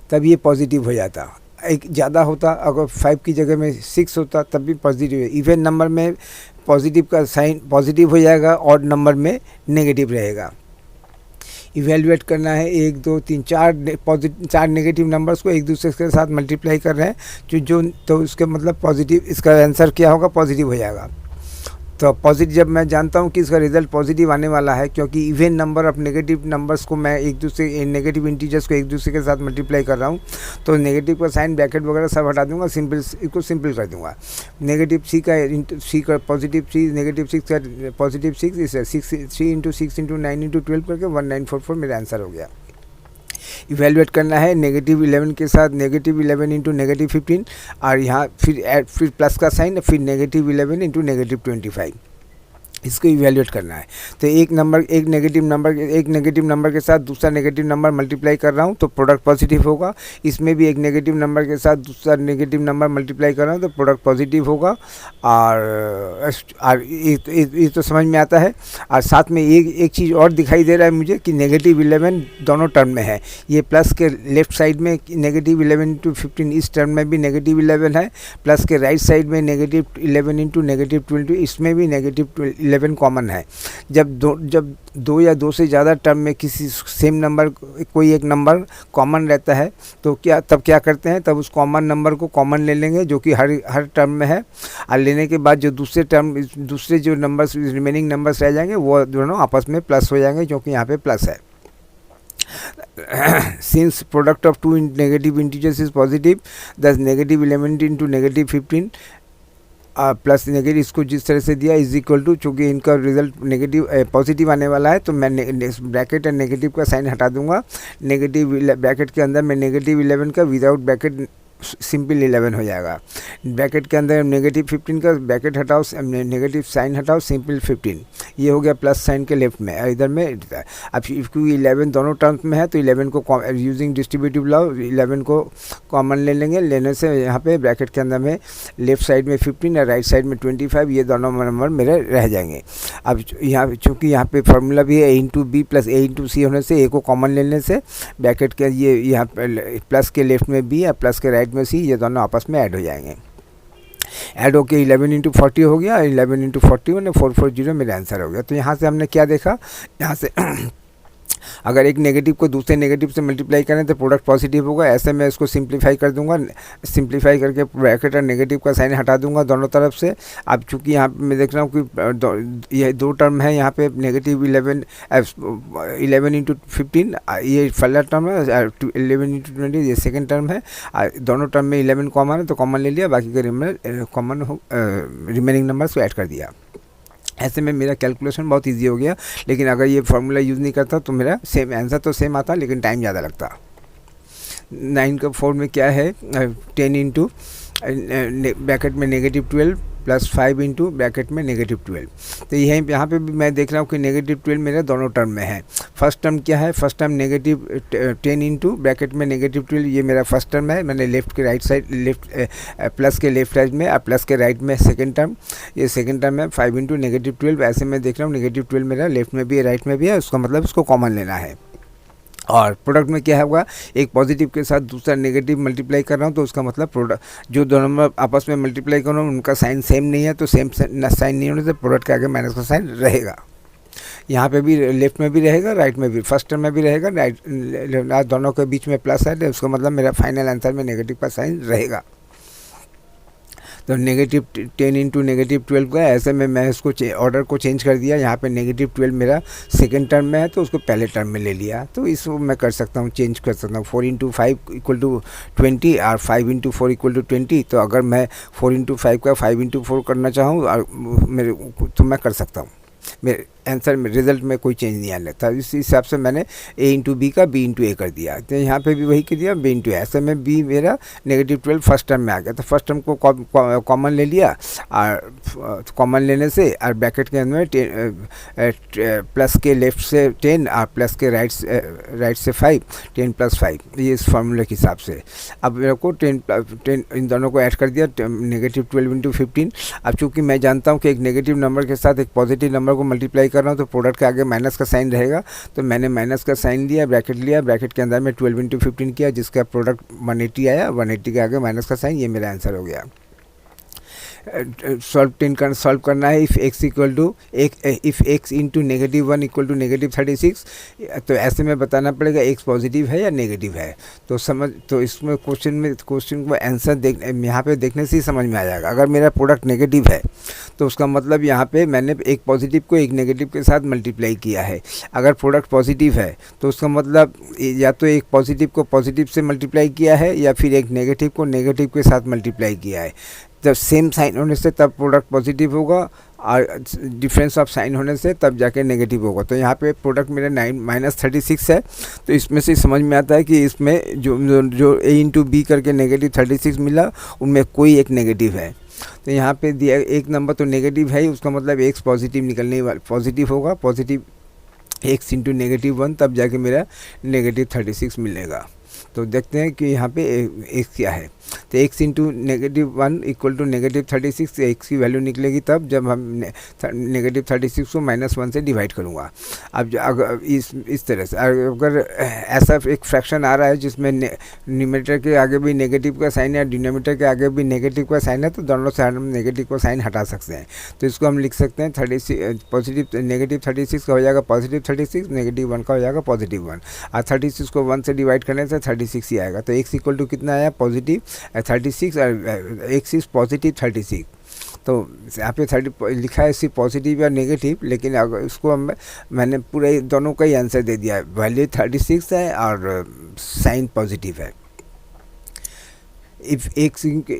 तब ये पॉजिटिव हो जाता, एक ज़्यादा होता अगर 5 की जगह में 6 होता तब भी पॉजिटिव है। इवन नंबर में पॉजिटिव का साइन पॉजिटिव हो जाएगा, ऑड नंबर में नेगेटिव रहेगा। इवेल्युएट करना है 1 2 3 4 नेगेटिव नंबर्स को एक दूसरे के साथ मल्टीप्लाई कर रहे हैं तो उसके मतलब पॉजिटिव, इसका आंसर क्या होगा? पॉजिटिव हो जाएगा। तो पॉजिटिव जब मैं जानता हूँ कि इसका रिजल्ट पॉजिटिव आने वाला है क्योंकि even number of negative numbers को मैं एक दूसरे नेगेटिव इंटीजर्स को एक दूसरे के साथ मल्टीप्लाई कर रहा हूँ, तो नेगेटिव का साइन ब्रैकेट वगैरह सब हटा दूंगा, इसको सिंपल कर दूंगा। नेगेटिव सी का पॉजिटिव 3 नेगेटिव 6 का पॉजिटिव 6 इसे 3 इंटू 6 इंटू 9 इंटू 12 करके 1944 मेरा आंसर हो गया। इवेल्युएट करना है नेगेटिव 11 के साथ नेगेटिव 11 इंटू नेगेटिव 15 और यहाँ फिर प्लस का साइन, फिर नेगेटिव 11 इंटू नेगेटिव 25, इसको इवेल्युएट करना है। तो एक नेगेटिव नंबर के साथ दूसरा नेगेटिव नंबर मल्टीप्लाई कर रहा हूँ तो प्रोडक्ट पॉजिटिव होगा। इसमें भी एक नेगेटिव नंबर के साथ दूसरा नेगेटिव नंबर मल्टीप्लाई कर रहा हूँ तो प्रोडक्ट पॉजिटिव होगा। और ये तो समझ में आता है। और साथ में एक चीज़ और दिखाई दे रहा है मुझे कि नेगेटिव 11 दोनों टर्म में है। ये प्लस के लेफ्ट साइड में नेगेटिव 11 इंटू 15 इस टर्म में भी नेगेटिव 11 है, प्लस के राइट साइड में नेगेटिव 11 इंटू नेगेटिव 20 इसमें भी नेगेटिव 11 कॉमन है। जब दो या दो से ज़्यादा टर्म में किसी सेम नंबर कोई एक नंबर कॉमन रहता है तो तब क्या करते हैं, तब उस कॉमन नंबर को कॉमन ले लेंगे जो कि हर टर्म में है, और लेने के बाद जो दूसरे जो नंबर्स रिमेनिंग नंबर्स रह जाएंगे वो दोनों आपस में प्लस हो जाएंगे क्योंकि यहाँ पे प्लस है। Since product of two negative integers is positive, thus negative 11 into negative 15 plus negative इसको जिस तरह से दिया इज इक्वल टू, चूँकि इनका रिजल्ट नेगेटिव पॉजिटिव आने वाला है तो मैं ब्रैकेट और नेगेटिव का साइन हटा दूंगा। नेगेटिव ब्रैकेट के अंदर मैं नेगेटिव 11 का विदाउट ब्रैकेट सिंपल 11 हो जाएगा। ब्रैकेट के अंदर नेगेटिव 15 का ब्रैकेट हटाओ, नेगेटिव साइन हटाओ, सिंपल 15, ये हो गया प्लस साइन के लेफ्ट में। इधर में अब क्योंकि 11 दोनों टर्म्स में है तो 11 को यूजिंग डिस्ट्रीब्यूटिव लॉ 11 को कॉमन ले लेंगे। लेने से यहाँ पे ब्रैकेट के अंदर में लेफ्ट साइड में 15 और राइट साइड में 25, ये दोनों नंबर मेरे रह जाएंगे। अब यहाँ चूँकि यहाँ पे फार्मूला भी है a into B plus a into C होने से a को कॉमन लेने से ब्रैकेट के ये यहाँ प्लस के लेफ्ट में b या प्लस के राइट में सी, ये दोनों आपस में ऐड हो जाएंगे। ऐड होके 11 इंटू 40 हो गया, 11 इंटू 40 मैंने 440 मेरा आंसर हो गया। तो यहाँ से हमने क्या देखा, यहाँ से अगर एक नेगेटिव को दूसरे नेगेटिव से मल्टीप्लाई करें तो प्रोडक्ट पॉजिटिव होगा। ऐसे मैं इसको सिंप्लीफाई कर दूंगा, सिंप्लीफाई करके ब्रैकेट और नेगेटिव का साइन हटा दूंगा दोनों तरफ से। अब चूंकि यहाँ पे मैं देख रहा हूँ कि ये दो टर्म है, यहाँ पे नेगेटिव 11 इंटू 15 ये पहला टर्म है, 11 इंटू 20 ये सेकेंड टर्म है। दोनों टर्म में 11 कॉमन है तो कॉमन ले लिया, बाकी के कॉमन रिमेनिंग नंबर्स को ऐड कर दिया। ऐसे में मेरा कैलकुलेशन बहुत इजी हो गया। लेकिन अगर ये फार्मूला यूज़ नहीं करता तो मेरा सेम आंसर तो सेम आता लेकिन टाइम ज़्यादा लगता। 9 का 4 में क्या है, 10 इंटू ब्रैकेट में नेगेटिव 12 प्लस 5 इंटू ब्रैकेट में नेगेटिव 12। तो यहाँ पे भी मैं देख रहा हूँ कि नेगेटिव 12 मेरे दोनों टर्म में है। फर्स्ट टर्म क्या है, first term negative 10 into bracket में नेगेटिव 12, ये मेरा फर्स्ट टर्म है। मैंने लेफ्ट के राइट साइड प्लस के लेफ्ट साइड में और प्लस के राइट में सेकेंड टर्म, ये सेकेंड टर्म है 5 इंटू नेगेटिव 12। ऐसे मैं देख रहा हूँ नेगेटिव 12 मेरा लेफ्ट में भी है राइट में भी है, उसका मतलब उसको कॉमन लेना है। और प्रोडक्ट में क्या होगा, एक पॉजिटिव के साथ दूसरा नेगेटिव मल्टीप्लाई कर रहा हूँ तो उसका मतलब प्रोडक्ट जो दोनों नंबर आपस में मल्टीप्लाई कर रहा हूँ उनका साइन सेम नहीं है, तो सेम साइन नहीं होने से प्रोडक्ट के आगे माइनस का साइन रहेगा। यहाँ पे भी लेफ्ट में भी रहेगा, राइट में भी, फर्स्ट टर्म में भी रहेगा, राइट दोनों के बीच में प्लस है तो उसका मतलब मेरा फाइनल आंसर में नेगेटिव का साइन रहेगा। तो -10 इंटू -12 का, ऐसे में मैं इसको ऑर्डर को चेंज कर दिया। यहाँ पे -12 मेरा सेकंड टर्म में है तो उसको पहले टर्म में ले लिया। तो इसको मैं कर सकता हूँ, चेंज कर सकता हूँ। 4 इंटू 5 इक्वल टू 20 और 5 इंटू 4 इक्वल टू 20। तो अगर मैं 4 इंटू 5 का 5 इंटू 4 करना चाहूँ और मेरे तो मैं कर सकता हूँ। मेरे आंसर में, रिजल्ट में कोई चेंज नहीं आने था। इस हिसाब से मैंने a इंटू बी का b इंटू ए कर दिया। तो यहाँ पे भी वही कर दिया, b इंटू ए। ऐसे में b मेरा -12 फर्स्ट टर्म में आ गया। तो फर्स्ट टर्म को कॉमन ले लिया, और कॉमन लेने से और ब्रैकेट के अंदर प्लस के लेफ्ट से 10 और प्लस के राइट से 5, 10 + 5, ये इस फार्मूले के हिसाब से। अब मेरे को 10 इन दोनों को ऐड कर दिया, -12 इंटू 15। अब चूँकि मैं जानता हूँ कि एक नेगेटिव नंबर के साथ एक पॉजिटिव नंबर को मल्टीप्लाई कर रहा हूँ तो प्रोडक्ट के आगे माइनस का साइन रहेगा। तो मैंने माइनस का साइन लिया, ब्रैकेट लिया, ब्रैकेट के अंदर में 12 इंटू 15 किया, जिसका प्रोडक्ट 180 आया। 180 के आगे माइनस का साइन, ये मेरा आंसर हो गया। सॉल्व करना है। If x into -1 equal to -36। तो ऐसे में बताना पड़ेगा x पॉजिटिव है या नेगेटिव है। तो इसमें क्वेश्चन को आंसर यहाँ पे देखने से ही समझ में आ जाएगा। अगर मेरा प्रोडक्ट नेगेटिव है तो उसका मतलब यहाँ पे मैंने एक पॉजिटिव को एक नेगेटिव के साथ मल्टीप्लाई किया है। अगर प्रोडक्ट पॉजिटिव है तो उसका मतलब या तो एक पॉजिटिव को पॉजिटिव से मल्टीप्लाई किया है या फिर एक नेगेटिव को नेगेटिव के साथ मल्टीप्लाई किया है। जब सेम साइन होने से तब प्रोडक्ट पॉजिटिव होगा, और डिफरेंस ऑफ साइन होने से तब जाके नेगेटिव होगा। तो यहाँ पे प्रोडक्ट मेरा -36 है। तो इसमें से समझ में आता है कि इसमें जो a इंटू बी करके -36 मिला, उनमें कोई एक नेगेटिव है। तो यहाँ पे दिया एक नंबर तो नेगेटिव है ही, उसका मतलब x पॉजिटिव निकलने वाला पॉजिटिव होगा। पॉजिटिव x इंटू -1, तब जाके मेरा -36 मिलेगा। तो देखते हैं कि यहाँ पे x क्या है। तो x into -1 equal to -36। x की वैल्यू निकलेगी तब जब हम -36 को -1 से डिवाइड करूँगा। अब अगर इस तरह से अगर ऐसा एक फ्रैक्शन आ रहा है जिसमें न्यूमरेटर के आगे भी नेगेटिव का साइन है, डिनोमिनेटर के आगे भी नेगेटिव का साइन है, तो दोनों साइड हम नेगेटिव का साइन हटा सकते हैं। तो इसको हम लिख सकते हैं -36 का हो जाएगा +36, -1 का हो जाएगा +1, और 36 को 1 से डिवाइड करने से 36 ही आएगा। तो x इक्वल टू कितना आया, पॉजिटिव 36, और x इज पॉजिटिव 36। तो यहाँ पे 30 लिखा है सिर्फ पॉजिटिव या नेगेटिव, लेकिन अगर इसको मैंने पूरे दोनों का ही आंसर दे दिया है। वैल्यू 36 है और साइन पॉजिटिव है। if x into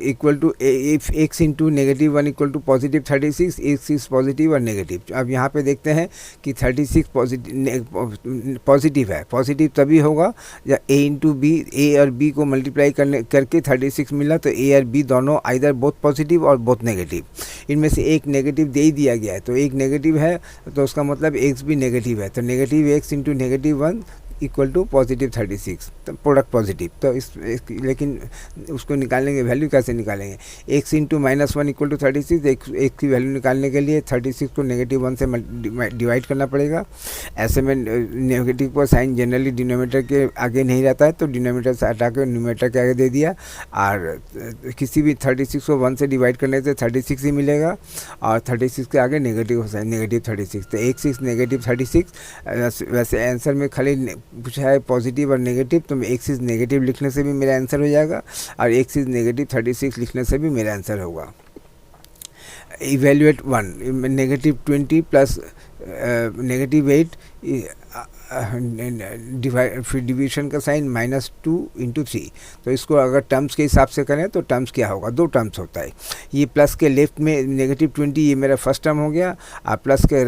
-1 equal to +36, x is positive और नेगेटिव। अब यहाँ पे देखते हैं कि 36 पॉजिटिव है। पॉजिटिव तभी होगा जब a इंटू बी, ए और b को मल्टीप्लाई करके 36 मिला। तो a और b दोनों आइदर बोथ पॉजिटिव और बोथ नेगेटिव। इनमें से एक नेगेटिव दे ही दिया गया है, तो एक नेगेटिव है तो उसका मतलब x भी नेगेटिव है। तो -x इंटू -1 इक्वल टू +36, तो प्रोडक्ट पॉजिटिव। तो लेकिन उसको निकालने की वैल्यू कैसे निकालेंगे। x इंटू -1 इक्वल टू 36, एक की वैल्यू निकालने के लिए 36 को -1 से डिवाइड करना पड़ेगा। ऐसे में नेगेटिव का साइन जनरली डिनोमिनेटर के आगे नहीं रहता है, तो डिनोमिनेटर से हटा के न्यूमरेटर के आगे दे दिया। और किसी भी 36 को 1 से डिवाइड करने से 36 ही मिलेगा, और 36 के आगे नेगेटिव साइन -36। तो x इज -36। वैसे आंसर में खाली पूछा है पॉजिटिव और नेगेटिव, तो x इज नेगेटिव लिखने से भी मेरा आंसर हो जाएगा, और x इज -36 लिखने से भी मेरा आंसर होगा। इवेल्युएट 1, -20 प्लस -8, फिर डिवीजन का साइन -2 इंटू 3। तो इसको अगर टर्म्स के हिसाब से करें तो टर्म्स क्या होगा, दो टर्म्स होता है। ये प्लस के लेफ्ट में -20, ये मेरा फर्स्ट टर्म हो गया, और प्लस के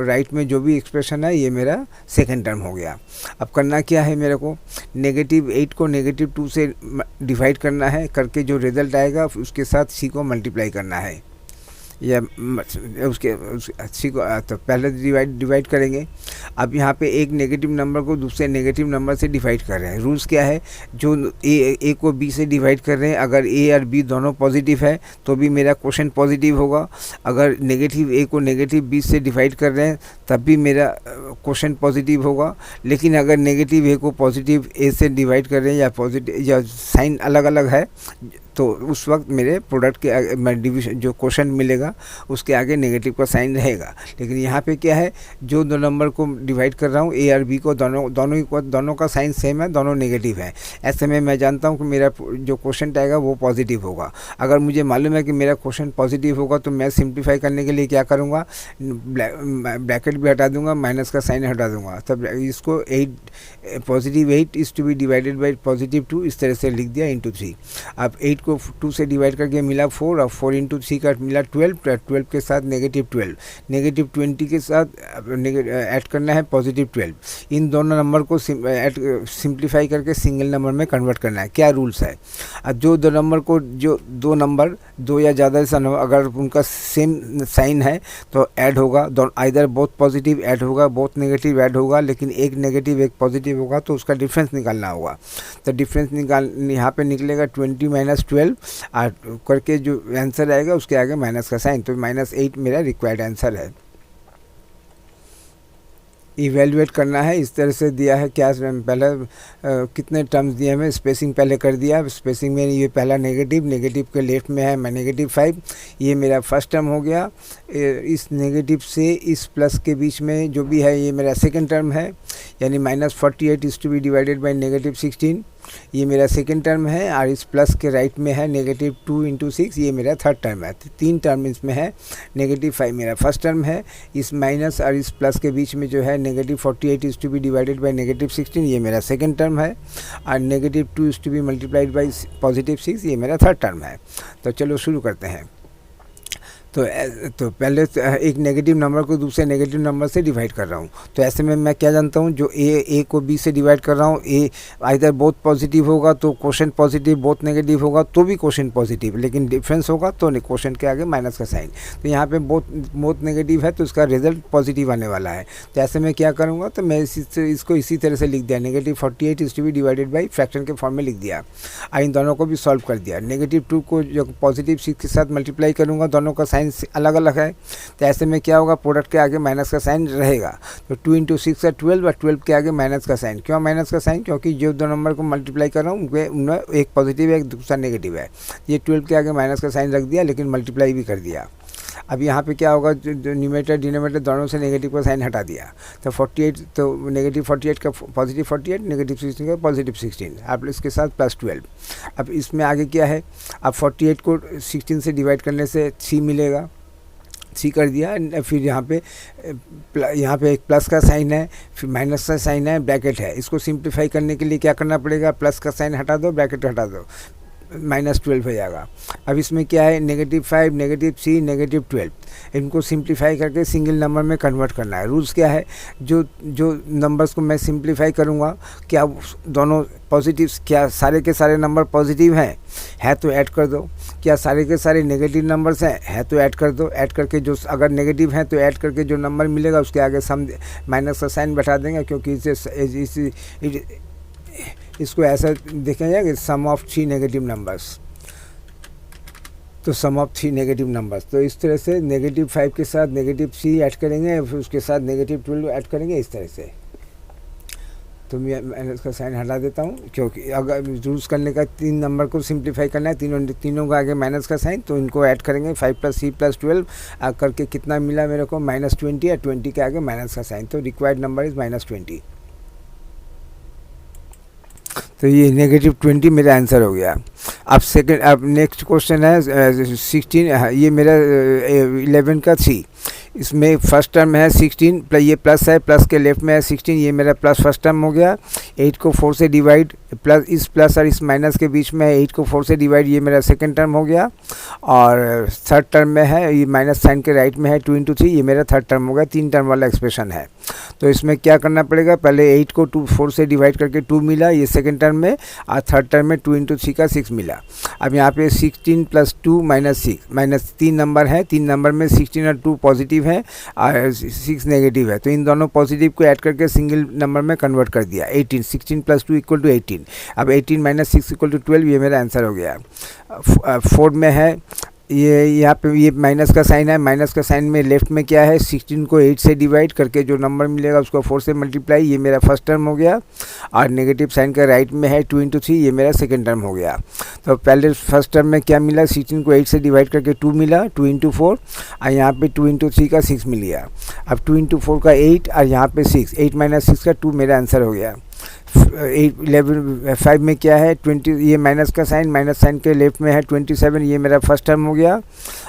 राइट में जो भी एक्सप्रेशन है ये मेरा सेकंड टर्म हो गया। अब करना क्या है, मेरे को -8 को -2 से डिवाइड करना है, करके जो रिजल्ट आएगा उसके साथ c को मल्टीप्लाई करना है, या उसके सी को तो पहले डिवाइड करेंगे। अब यहाँ पे एक नेगेटिव नंबर को दूसरे नेगेटिव नंबर से डिवाइड कर रहे हैं। रूल्स क्या है, जो ए को बी से डिवाइड कर रहे हैं, अगर ए और बी दोनों पॉजिटिव है तो भी मेरा क्वेश्चन पॉजिटिव होगा। अगर नेगेटिव ए को नेगेटिव बी से डिवाइड कर रहे हैं तब भी मेरा क्वेश्चन पॉजिटिव होगा। लेकिन अगर नेगेटिव ए को पॉजिटिव ए से डिवाइड कर रहे हैं या पॉजिटिव या साइन अलग अलग है, तो उस वक्त मेरे प्रोडक्ट के डिवीजन जो क्वोशंट मिलेगा उसके आगे नेगेटिव का साइन रहेगा। लेकिन यहाँ पे क्या है, जो दो नंबर को डिवाइड कर रहा हूँ ए और बी को, दोनों का साइन सेम है, दोनों नेगेटिव है। ऐसे में मैं जानता हूँ कि मेरा जो क्वोशंट आएगा वो पॉजिटिव होगा। अगर मुझे मालूम है कि मेरा क्वोशंट पॉजिटिव होगा तो मैं सिंप्लीफाई करने के लिए क्या करूँगा, ब्रैकेट भी हटा दूंगा, माइनस का साइन हटा दूंगा। तब इसको 8 positive 8 is to be divided by positive 2 इस तरह से लिख दिया इंटू 3। अब 8 को 2 से डिवाइड करके मिला 4 और 4 इंटू 3 का मिला 12 के साथ नेगेटिव 12, नेगेटिव 20 के साथ ऐड करना है पॉजिटिव 12। इन दोनों नंबर को सिंप्लीफाई करके सिंगल नंबर में कन्वर्ट करना है। क्या रूल्स है, जो दो नंबर को, जो दो नंबर दो या ज़्यादा ऐसा अगर उनका सेम साइन है तो ऐड होगा, आइदर बहुत पॉजिटिव ऐड होगा, बहुत नेगेटिव ऐड होगा, लेकिन एक नेगेटिव एक पॉजिटिव होगा तो उसका डिफरेंस निकालना होगा। तो डिफरेंस यहाँ पे निकलेगा 20 माइनस 12 और करके जो आंसर आएगा उसके आगे माइनस का साइन, तो -8 मेरा रिक्वायर्ड आंसर है। इवेल्युएट करना है, इस तरह से दिया है। क्या पहले कितने टर्म्स दिए हमें, स्पेसिंग पहले कर दिया। स्पेसिंग में ये पहला नेगेटिव के लेफ्ट में है -5, ये मेरा फर्स्ट टर्म हो गया। इस नेगेटिव से इस प्लस के बीच में जो भी है ये मेरा सेकंड टर्म है, यानी -48 is to be divided by -16, ये मेरा सेकंड टर्म है। और इस प्लस के राइट में है -2 इंटू 6, ये मेरा थर्ड टर्म है। 3 टर्म इसमें है। -5 मेरा फर्स्ट टर्म है, इस माइनस और इस प्लस के बीच में जो है -48 is to be divided by -16, ये मेरा सेकंड टर्म है। और -2 is to be multiplied by +6, ये मेरा थर्ड टर्म है। तो चलो शुरू करते हैं। तो पहले एक नेगेटिव नंबर को दूसरे नेगेटिव नंबर से डिवाइड कर रहा हूँ। तो ऐसे में मैं क्या जानता हूँ, जो ए को बी से डिवाइड कर रहा हूँ, ए आइदर बहुत पॉजिटिव होगा तो क्वोशंट पॉजिटिव, बहुत नेगेटिव होगा तो भी क्वोशंट पॉजिटिव, लेकिन डिफरेंस होगा तो नहीं, क्वोशंट के आगे माइनस का साइन। तो यहाँ पे बहुत नेगेटिव है तो इसका रिजल्ट पॉजिटिव आने वाला है। तो ऐसे में क्या करूँगा, तो मैं इसको इसी तरह से लिख दिया, -48 is to be divided by fraction के फॉर्म में लिख दिया। और इन दोनों को भी सॉल्व कर दिया। -2 को जो पॉजिटिव 6 के साथ मल्टीप्लाई करूँगा, दोनों का साइन अलग अलग है, तो ऐसे में क्या होगा, प्रोडक्ट के आगे माइनस का साइन रहेगा। तो 2 इंटू 6 है 12 और 12 के आगे माइनस का साइन। क्यों माइनस का साइन, क्योंकि जो दो नंबर को मल्टीप्लाई कर रहा हूँ उनमें एक पॉजिटिव है एक दूसरा नेगेटिव है। ये 12 के आगे माइनस का साइन रख दिया, लेकिन मल्टीप्लाई भी कर दिया। अब यहाँ पे क्या होगा, जो न्यूमरेटर डिनोमिनेटर दोनों से नेगेटिव का साइन हटा दिया। तो 48, तो -48 का पॉजिटिव 48, -16 का पॉजिटिव 16, अब इसके साथ +12। अब इसमें आगे क्या है, अब 48 को 16 से डिवाइड करने से 3 मिलेगा, 3 कर दिया। फिर यहाँ पे एक प्लस का साइन है, फिर माइनस का साइन है, ब्रैकेट है। इसको सिंप्लीफाई करने के लिए क्या करना पड़ेगा, प्लस का साइन हटा दो, ब्रैकेट हटा दो, -12 हो जाएगा। अब इसमें क्या है, -5, -3, -12, इनको सिंप्लीफाई करके सिंगल नंबर में कन्वर्ट करना है। रूल्स क्या है, जो नंबर्स को मैं सिंप्लीफाई करूँगा, क्या दोनों पॉजिटिव, क्या सारे के सारे नंबर पॉजिटिव हैं, है तो ऐड कर दो। क्या सारे के सारे नेगेटिव नंबर्स हैं, है तो ऐड कर दो। ऐड करके जो अगर नेगेटिव हैं तो ऐड करके जो नंबर मिलेगा उसके आगे सम माइनस का साइन बैठा देंगे, क्योंकि इसको ऐसा देखेंगे कि सम ऑफ 3 नेगेटिव नंबर्स, तो सम ऑफ 3 नेगेटिव नंबर्स। तो इस तरह से -5 के साथ -3 ऐड करेंगे, फिर उसके साथ -12 ऐड करेंगे, इस तरह से। तो मैं इसका साइन हटा देता हूँ, क्योंकि अगर यूज़ करने का 3 नंबर को सिंप्लीफाई करना है, तीनों का आगे माइनस का साइन, तो इनको ऐड करेंगे 5 + 3 + 12 करके कितना मिला मेरे को, -20, और 20 के आगे माइनस का साइन। तो रिक्वायर्ड नंबर इज़ -20। तो ये -20 मेरा आंसर हो गया। अब नेक्स्ट क्वेश्चन है 16, ये मेरा 11 का 3। इसमें फर्स्ट टर्म है 16 प्लस, ये प्लस है, प्लस के लेफ्ट में है 16, ये मेरा प्लस फर्स्ट टर्म हो गया। 8 को 4 से डिवाइड, प्लस इस प्लस और इस माइनस के बीच में है, 8 को 4 से डिवाइड, ये मेरा सेकंड टर्म हो गया। और थर्ड टर्म में है, ये माइनस साइन के राइट में है 2 इंटू 3, ये मेरा थर्ड टर्म हो गया। 3 टर्म वाला एक्सप्रेशन है। तो इसमें क्या करना पड़ेगा, पहले 8 को 4 से डिवाइड करके 2 मिला, ये सेकंड टर्म में, और थर्ड टर्म में 2 इंटू 3 का 6 मिला। अब यहाँ पे 16 + 2 - 6, -3 नंबर है, 3 नंबर में 16 और 2 पॉजिटिव है और 6 नेगेटिव है। तो इन दोनों पॉजिटिव को ऐड करके सिंगल नंबर में कन्वर्ट कर दिया। 18, 16 + 2 = 18। अब 18 - 6 = 12, ये मेरा आंसर हो गया। 4 में है ये यहाँ पे ये माइनस का साइन है, माइनस का साइन में लेफ्ट में क्या है, 16 को 8 से डिवाइड करके जो नंबर मिलेगा उसको 4 से मल्टीप्लाई, ये मेरा फर्स्ट टर्म हो गया। और नेगेटिव साइन का राइट में है 2 इंटू 3, ये मेरा सेकेंड टर्म हो गया। तो पहले फर्स्ट टर्म में क्या मिला, 16 को 8 से डिवाइड करके 2 मिला, 2 इंटू 4, और यहाँ पे 2 इंटू 3 का 6 मिल गया। अब 2 इंटू 4 का 8 और यहाँ पे 6, 8 माइनस 6 का 2 मेरा आंसर हो गया। 5 में क्या है 20, ये माइनस का साइन, माइनस साइन के लेफ्ट में है 27, ये मेरा फर्स्ट टर्म हो गया।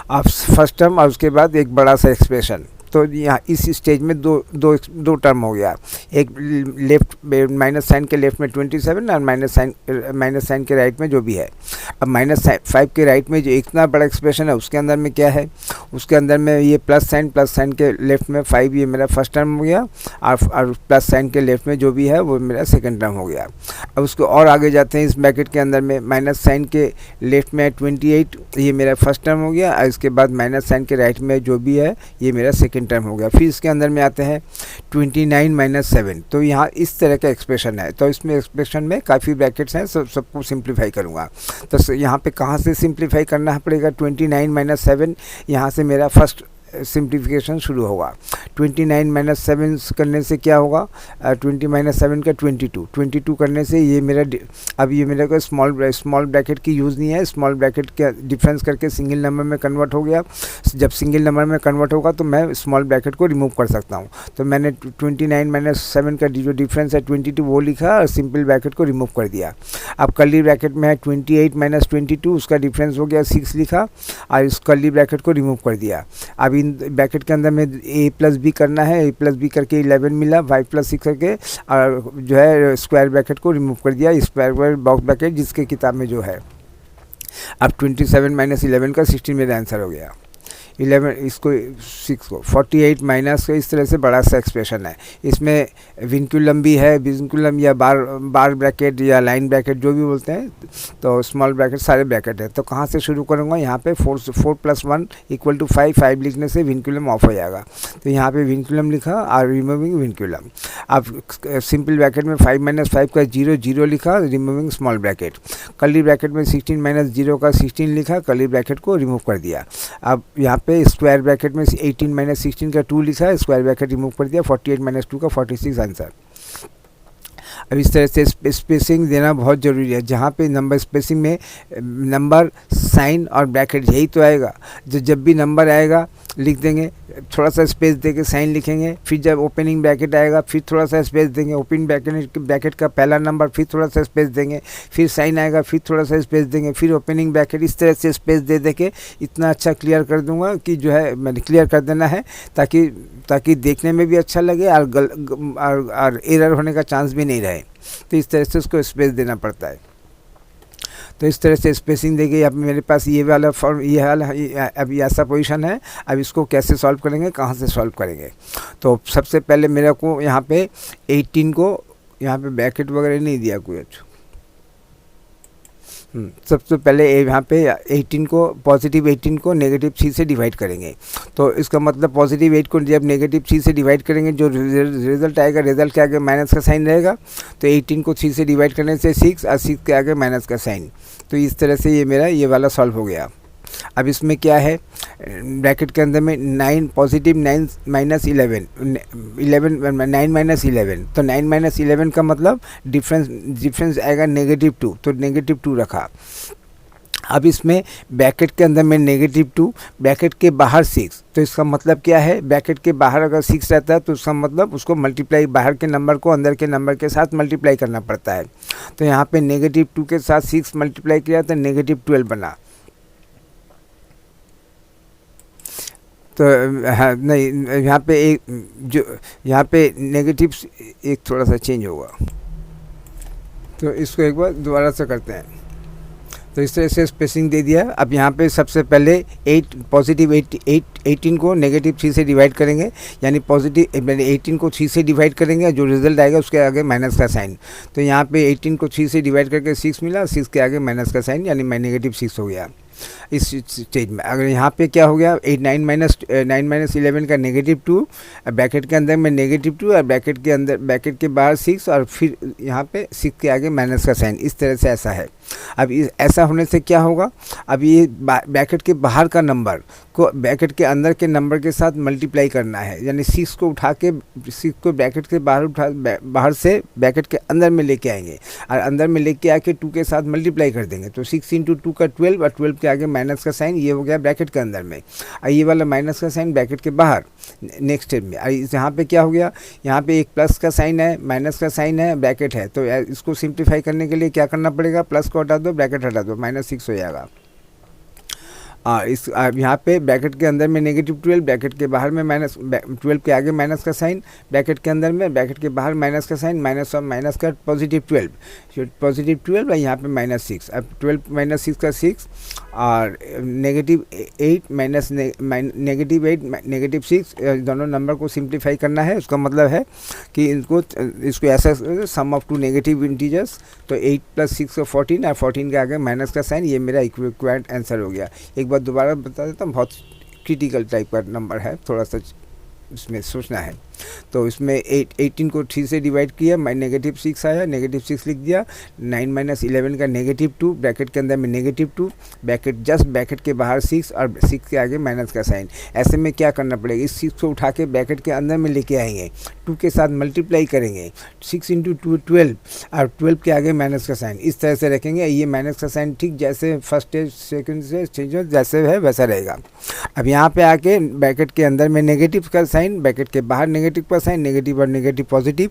अब फर्स्ट टर्म और उसके बाद एक बड़ा सा एक्सप्रेशन, तो यहाँ इस स्टेज में दो टर्म हो गया। एक लेफ्ट माइनस साइन के लेफ्ट में 27 और माइनस साइन के राइट में जो भी है। अब -5 के राइट में जो इतना बड़ा एक्सप्रेशन है उसके अंदर में क्या है, उसके अंदर में ये प्लस साइन के लेफ्ट में 5, ये मेरा फर्स्ट टर्म हो गया। और प्लस साइन के लेफ्ट में जो भी है वो मेरा सेकेंड टर्म हो गया। अब उसको और आगे जाते हैं, इस ब्रैकेट के अंदर में माइनस साइन के लेफ्ट में 28, ये मेरा फर्स्ट टर्म हो गया। और इसके बाद माइनस साइन के राइट में जो भी है ये मेरा सेकेंड टर्म हो गया। फिर इसके अंदर में आते हैं 29 माइनस 7, तो यहाँ इस तरह का एक्सप्रेशन है। तो इसमें एक्सप्रेशन में काफ़ी ब्रैकेट्स हैं, सबको सिंप्लीफाई करूँगा। तो यहाँ पे कहाँ से सिंप्लीफाई करना पड़ेगा, 29 माइनस 7, यहाँ से मेरा फर्स्ट सिंप्लीफिकेशन शुरू होगा। 29 माइनस 7 करने से क्या होगा, 20 माइनस 7 का 22 करने से ये मेरा अब ये मेरे को स्मॉल ब्रैकेट की यूज़ नहीं है, स्मॉल ब्रैकेट का डिफरेंस करके सिंगल नंबर में कन्वर्ट हो गया। जब सिंगल नंबर में कन्वर्ट होगा तो मैं स्मॉल ब्रैकेट को रिमूव कर सकता हूँ। तो मैंने 29 माइनस 7 का जो डिफरेंस है 22 वो लिखा और सिंपल ब्रैकेट को रिमूव कर दिया। अब कर्ली ब्रैकेट में है 28 माइनस 22, उसका डिफरेंस हो गया 6 लिखा और इस कर्ली ब्रैकेट को रिमूव कर दिया। अब इन ब्रैकेट के अंदर में a प्लस बी करना है, a प्लस बी करके 11 मिला, 5 प्लस 6 करके, और जो है स्क्वायर ब्रैकेट को रिमूव कर दिया, स्क्वायर बॉक्स ब्रैकेट जिसके किताब में जो है। अब 27 माइनस 11 का 16 मेरा आंसर हो गया। 11 इसको 6 को 48 माइनस का, इस तरह से बड़ा सा एक्सप्रेशन है। इसमें विंकुलम भी है, विंकुलम या बार ब्रैकेट या लाइन ब्रैकेट जो भी बोलते हैं, तो स्मॉल ब्रैकेट सारे ब्रैकेट है। तो कहाँ से शुरू करूँगा, यहाँ पे 4 प्लस 1 इक्वल टू 5 लिखने से विंकुलम ऑफ हो जाएगा। तो यहाँ पे विंकुलम लिखा और रिमूविंग विंकुलम। अब सिंपल ब्रैकेट में 5 माइनस 5 का 0 लिखा, removing small bracket. Curly bracket में 16 माइनस 0 का 16 लिखा, कर्ली ब्रैकेट को रिमूव कर दिया। अब यहाँ पे स्क्वायर ब्रैकेट में 18 माइनस 16 का 2 लिखा है, स्क्वायर ब्रैकेट रिमूव कर दिया, 48 माइनस 2 का 46 आंसर। अब इस तरह से स्पेसिंग देना बहुत ज़रूरी है। जहाँ पे नंबर स्पेसिंग में नंबर, साइन और ब्रैकेट यही तो आएगा। जब भी नंबर आएगा लिख देंगे, थोड़ा सा स्पेस देके साइन लिखेंगे, फिर जब ओपनिंग ब्रैकेट आएगा फिर थोड़ा सा स्पेस देंगे, ओपनिंग ब्रैकेट का पहला नंबर फिर थोड़ा सा स्पेस देंगे, फिर साइन आएगा फिर थोड़ा सा स्पेस देंगे, फिर ओपनिंग ब्रैकेट, इस तरह से स्पेस दे के इतना अच्छा क्लियर कर दूंगा कि जो है मैंने क्लियर कर देना है, ताकि देखने में भी अच्छा लगे और एरर होने का चांस भी नहीं रहे। तो इस तरह से उसको स्पेस देना पड़ता है। तो इस तरह से स्पेसिंग देके अब मेरे पास ये वाला फॉर्म, ये हाल अभी ऐसा पोजीशन है। अब इसको कैसे सॉल्व करेंगे, कहाँ से सॉल्व करेंगे, तो सबसे पहले मेरे को यहाँ पे 18 को, यहाँ पे ब्रैकेट वगैरह नहीं दिया कुछ। सबसे पहले यहाँ पे 18 को, पॉजिटिव 18 को नेगेटिव 3 से डिवाइड करेंगे। तो इसका मतलब पॉजिटिव 8 को जब नेगेटिव 3 से डिवाइड करेंगे, जो रिजल्ट आएगा, रिजल्ट के आगे माइनस का साइन रहेगा। तो 18 को 3 से डिवाइड करने से 6 और 6 के आगे माइनस का साइन। तो इस तरह से ये मेरा ये वाला सॉल्व हो गया। अब इसमें क्या है, ब्रैकेट के अंदर में 9 पॉजिटिव 9 माइनस 11 9 माइनस 11, तो 9 माइनस 11 का मतलब डिफरेंस आएगा -2, तो -2 रखा। अब इसमें ब्रैकेट के अंदर में -2, ब्रैकेट के बाहर 6, तो इसका मतलब क्या है, ब्रैकेट के बाहर अगर 6 रहता है तो उसका मतलब उसको मल्टीप्लाई, बाहर के नंबर को अंदर के नंबर के साथ मल्टीप्लाई करना पड़ता है। तो यहाँ पे -2 के साथ 6 मल्टीप्लाई किया तो -12 बना। तो हाँ नहीं, यहाँ पे एक जो यहाँ पे नेगेटिव एक थोड़ा सा चेंज होगा, तो इसको एक बार दोबारा से करते हैं। तो इस तरह से स्पेसिंग दे दिया। अब यहाँ पे सबसे पहले 18 को -3 से डिवाइड करेंगे, यानी पॉजिटिव 18 को 3 से डिवाइड करेंगे, जो रिजल्ट आएगा उसके आगे माइनस का साइन। तो यहाँ पे 18 को 3 से डिवाइड करके 6 मिला, 6 के आगे माइनस का साइन, यानी -6 हो गया इस स्टेज में। अगर यहाँ पे क्या हो गया, 9 माइनस 11 का -2, ब्रैकेट के अंदर में -2 और ब्रैकेट के बाहर 6 और फिर यहाँ पे 6 के आगे माइनस का साइन, इस तरह से ऐसा है। अब ऐसा होने से क्या होगा, अब ये ब्रैकेट के बाहर का नंबर को ब्रैकेट के अंदर के नंबर के साथ मल्टीप्लाई करना है, यानी 6 को उठा के 6 को ब्रैकेट के बाहर से ब्रैकेट के अंदर में लेके आएंगे और अंदर में लेके आके 2 के साथ मल्टीप्लाई कर देंगे। तो 6 × 2 का 12 और 12 के आगे माइनस का साइन, ये हो गया ब्रैकेट के अंदर में, और ये वाला माइनस का साइन ब्रैकेट के बाहर नेक्स्ट स्टेप में। यहाँ पे क्या हो गया, यहाँ पे एक प्लस का साइन है, माइनस का साइन है, ब्रैकेट है, तो इसको सिंप्लीफाई करने के लिए क्या करना पड़ेगा, प्लस को हटा दो, ब्रैकेट हटा दो, -6 हो जाएगा। यहाँ पे ब्रैकेट के अंदर में -12, ब्रैकेट के बाहर में -12 के आगे माइनस का साइन, ब्रैकेट के अंदर में, ब्रैकेट के बाहर माइनस का साइन, माइनस और माइनस का +12, +12 और यहाँ पे -6। अब 12 - 6 का 6 और -8 -8 दोनों नंबर को सिंप्लीफाई करना है। उसका मतलब है कि इसको ऐसा सम ऑफ 2 नेगेटिव इंटीजर्स, तो 8 + 6 को 14 और 14 के आगे माइनस का साइन, ये मेरा रिक्वायर्ड आंसर हो गया। एक बार दोबारा बता देता हूँ, बहुत क्रिटिकल टाइप का नंबर है, थोड़ा सा इसमें सोचना है। तो इसमें 18 को 3 से डिवाइड किया, -6 आया, -6 लिख दिया। 9 - 11 का -2, ब्रैकेट के अंदर में -2, ब्रैकेट के बाहर 6 और 6 के आगे माइनस का साइन। ऐसे में क्या करना पड़ेगा, इस 6 को उठा के ब्रैकेट के अंदर में लेके आएंगे, 2 के साथ मल्टीप्लाई करेंगे, 6 × 2 12 और 12 के आगे माइनस का साइन, इस तरह से रखेंगे। ये माइनस का साइन ठीक जैसे फर्स्ट स्टेज सेकेंड स्टेज जैसे है वैसा रहेगा। अब यहाँ पे आके ब्रैकेट के अंदर में नेगेटिव का साइन, ब्रैकेट के बाहर नेगेटिव का साइन, नेगेटिव और नेगेटिव पॉजिटिव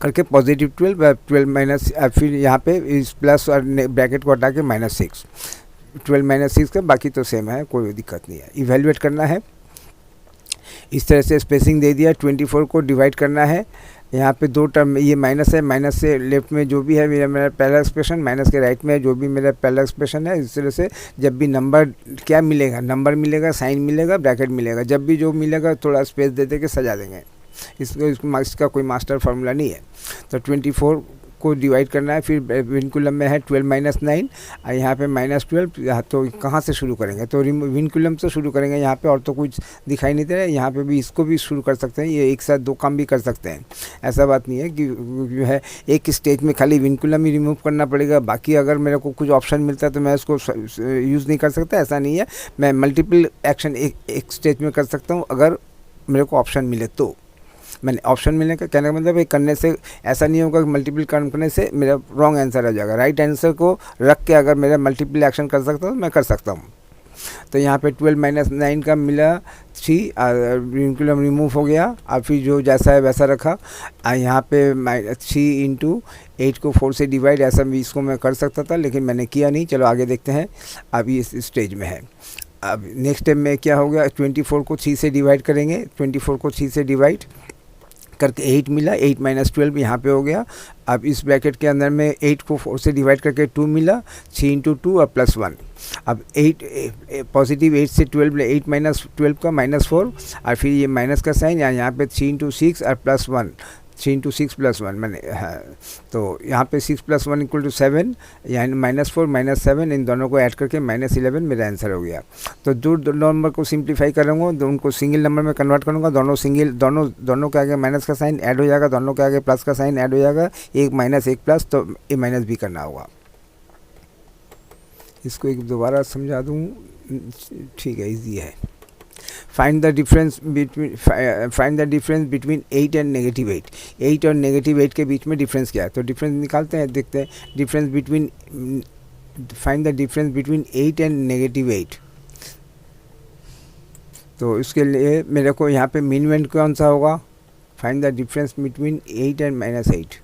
करके +12 माइनस, फिर यहाँ पे इस प्लस और ब्रैकेट को हटा के -6, 12 - 6 का, बाकी तो सेम है, कोई दिक्कत नहीं है। इवैल्यूएट करना है, इस तरह से स्पेसिंग दे दिया। 24 को डिवाइड करना है, यहाँ पे 2 टर्म, ये माइनस है, माइनस से लेफ्ट में जो भी है मेरा पहला एक्सप्रेशन, माइनस के राइट में जो भी मेरा पहला एक्सप्रेशन है। इस तरह से जब भी नंबर क्या मिलेगा, नंबर मिलेगा, साइन मिलेगा, ब्रैकेट मिलेगा, जब भी जो मिलेगा थोड़ा स्पेस दे दे के सजा देंगे। इसका कोई मास्टर फार्मूला नहीं है। तो 24 को डिवाइड करना है, फिर विनकुलम में है 12 - 9 और यहाँ पे -12, तो कहाँ से शुरू करेंगे, तो विनकुलम से शुरू करेंगे। यहाँ पे और तो कुछ दिखाई नहीं दे रहा है, यहाँ पे भी इसको भी शुरू कर सकते हैं, ये एक साथ 2 काम भी कर सकते हैं। ऐसा बात नहीं है कि जो है एक स्टेज में खाली विनकुलम ही रिमूव करना पड़ेगा, बाकी अगर मेरे को कुछ ऑप्शन मिलता है तो मैं उसको यूज़ नहीं कर सकता, ऐसा नहीं है। मैं मल्टीपल एक्शन एक स्टेज में कर सकता हूँ अगर मेरे को ऑप्शन मिले तो। मैंने ऑप्शन मिलने का कहने का मतलब है, करने से ऐसा नहीं होगा कि मल्टीपल करने से मेरा रॉन्ग आंसर आ जाएगा। राइट आंसर को रख के अगर मेरा मल्टीपल एक्शन कर सकता हूँ मैं कर सकता हूँ। तो यहाँ पे 12 - 9 का मिला 3 और विनकुलम रिमूव हो गया, और फिर जो जैसा है वैसा रखा। और यहाँ पे 3 × 8 को 4 से डिवाइड, ऐसा भी इसको मैं कर सकता था लेकिन मैंने किया नहीं। चलो आगे देखते हैं, अभी इस स्टेज में है। अब नेक्स्ट स्टेप में क्या हो गया, 24 को 3 से डिवाइड करेंगे, 24 को 3 से डिवाइड करके 8 मिला, 8 - 12 यहाँ पे हो गया। अब इस ब्रैकेट के अंदर में 8 को 4 से डिवाइड करके 2 मिला, 3 × 2 और +1। अब 8 +8 से 12, 8 - 12 का -4 और फिर ये माइनस का साइन, यहाँ पे 3 × 6 और +1, 3 × 6 +1 मैंने, हाँ। तो यहाँ पे 6 + 1 = 7, यानी -4 - 7, इन दोनों को ऐड करके -11 मेरा आंसर हो गया। तो जो नंबर को सिंप्लीफाई करूँगा तो उनको सिंगल नंबर में कन्वर्ट करूँगा, दोनों के आगे माइनस का साइन ऐड हो जाएगा, दोनों के आगे प्लस का साइन ऐड हो जाएगा, एक माइनस एक प्लस, तो ए माइनस भी करना होगा। इसको एक दोबारा समझा दूँ, ठीक है, ईजी है। Find the difference between 8 and -8। 8 और -8 के बीच में डिफरेंस क्या है, तो डिफरेंस निकालते हैं, देखते हैं। Difference between, find the difference between 8 and -8। तो इसके लिए मेरे को यहाँ पे मीन इवेंट कौन सा होगा, find the difference between 8 and -8।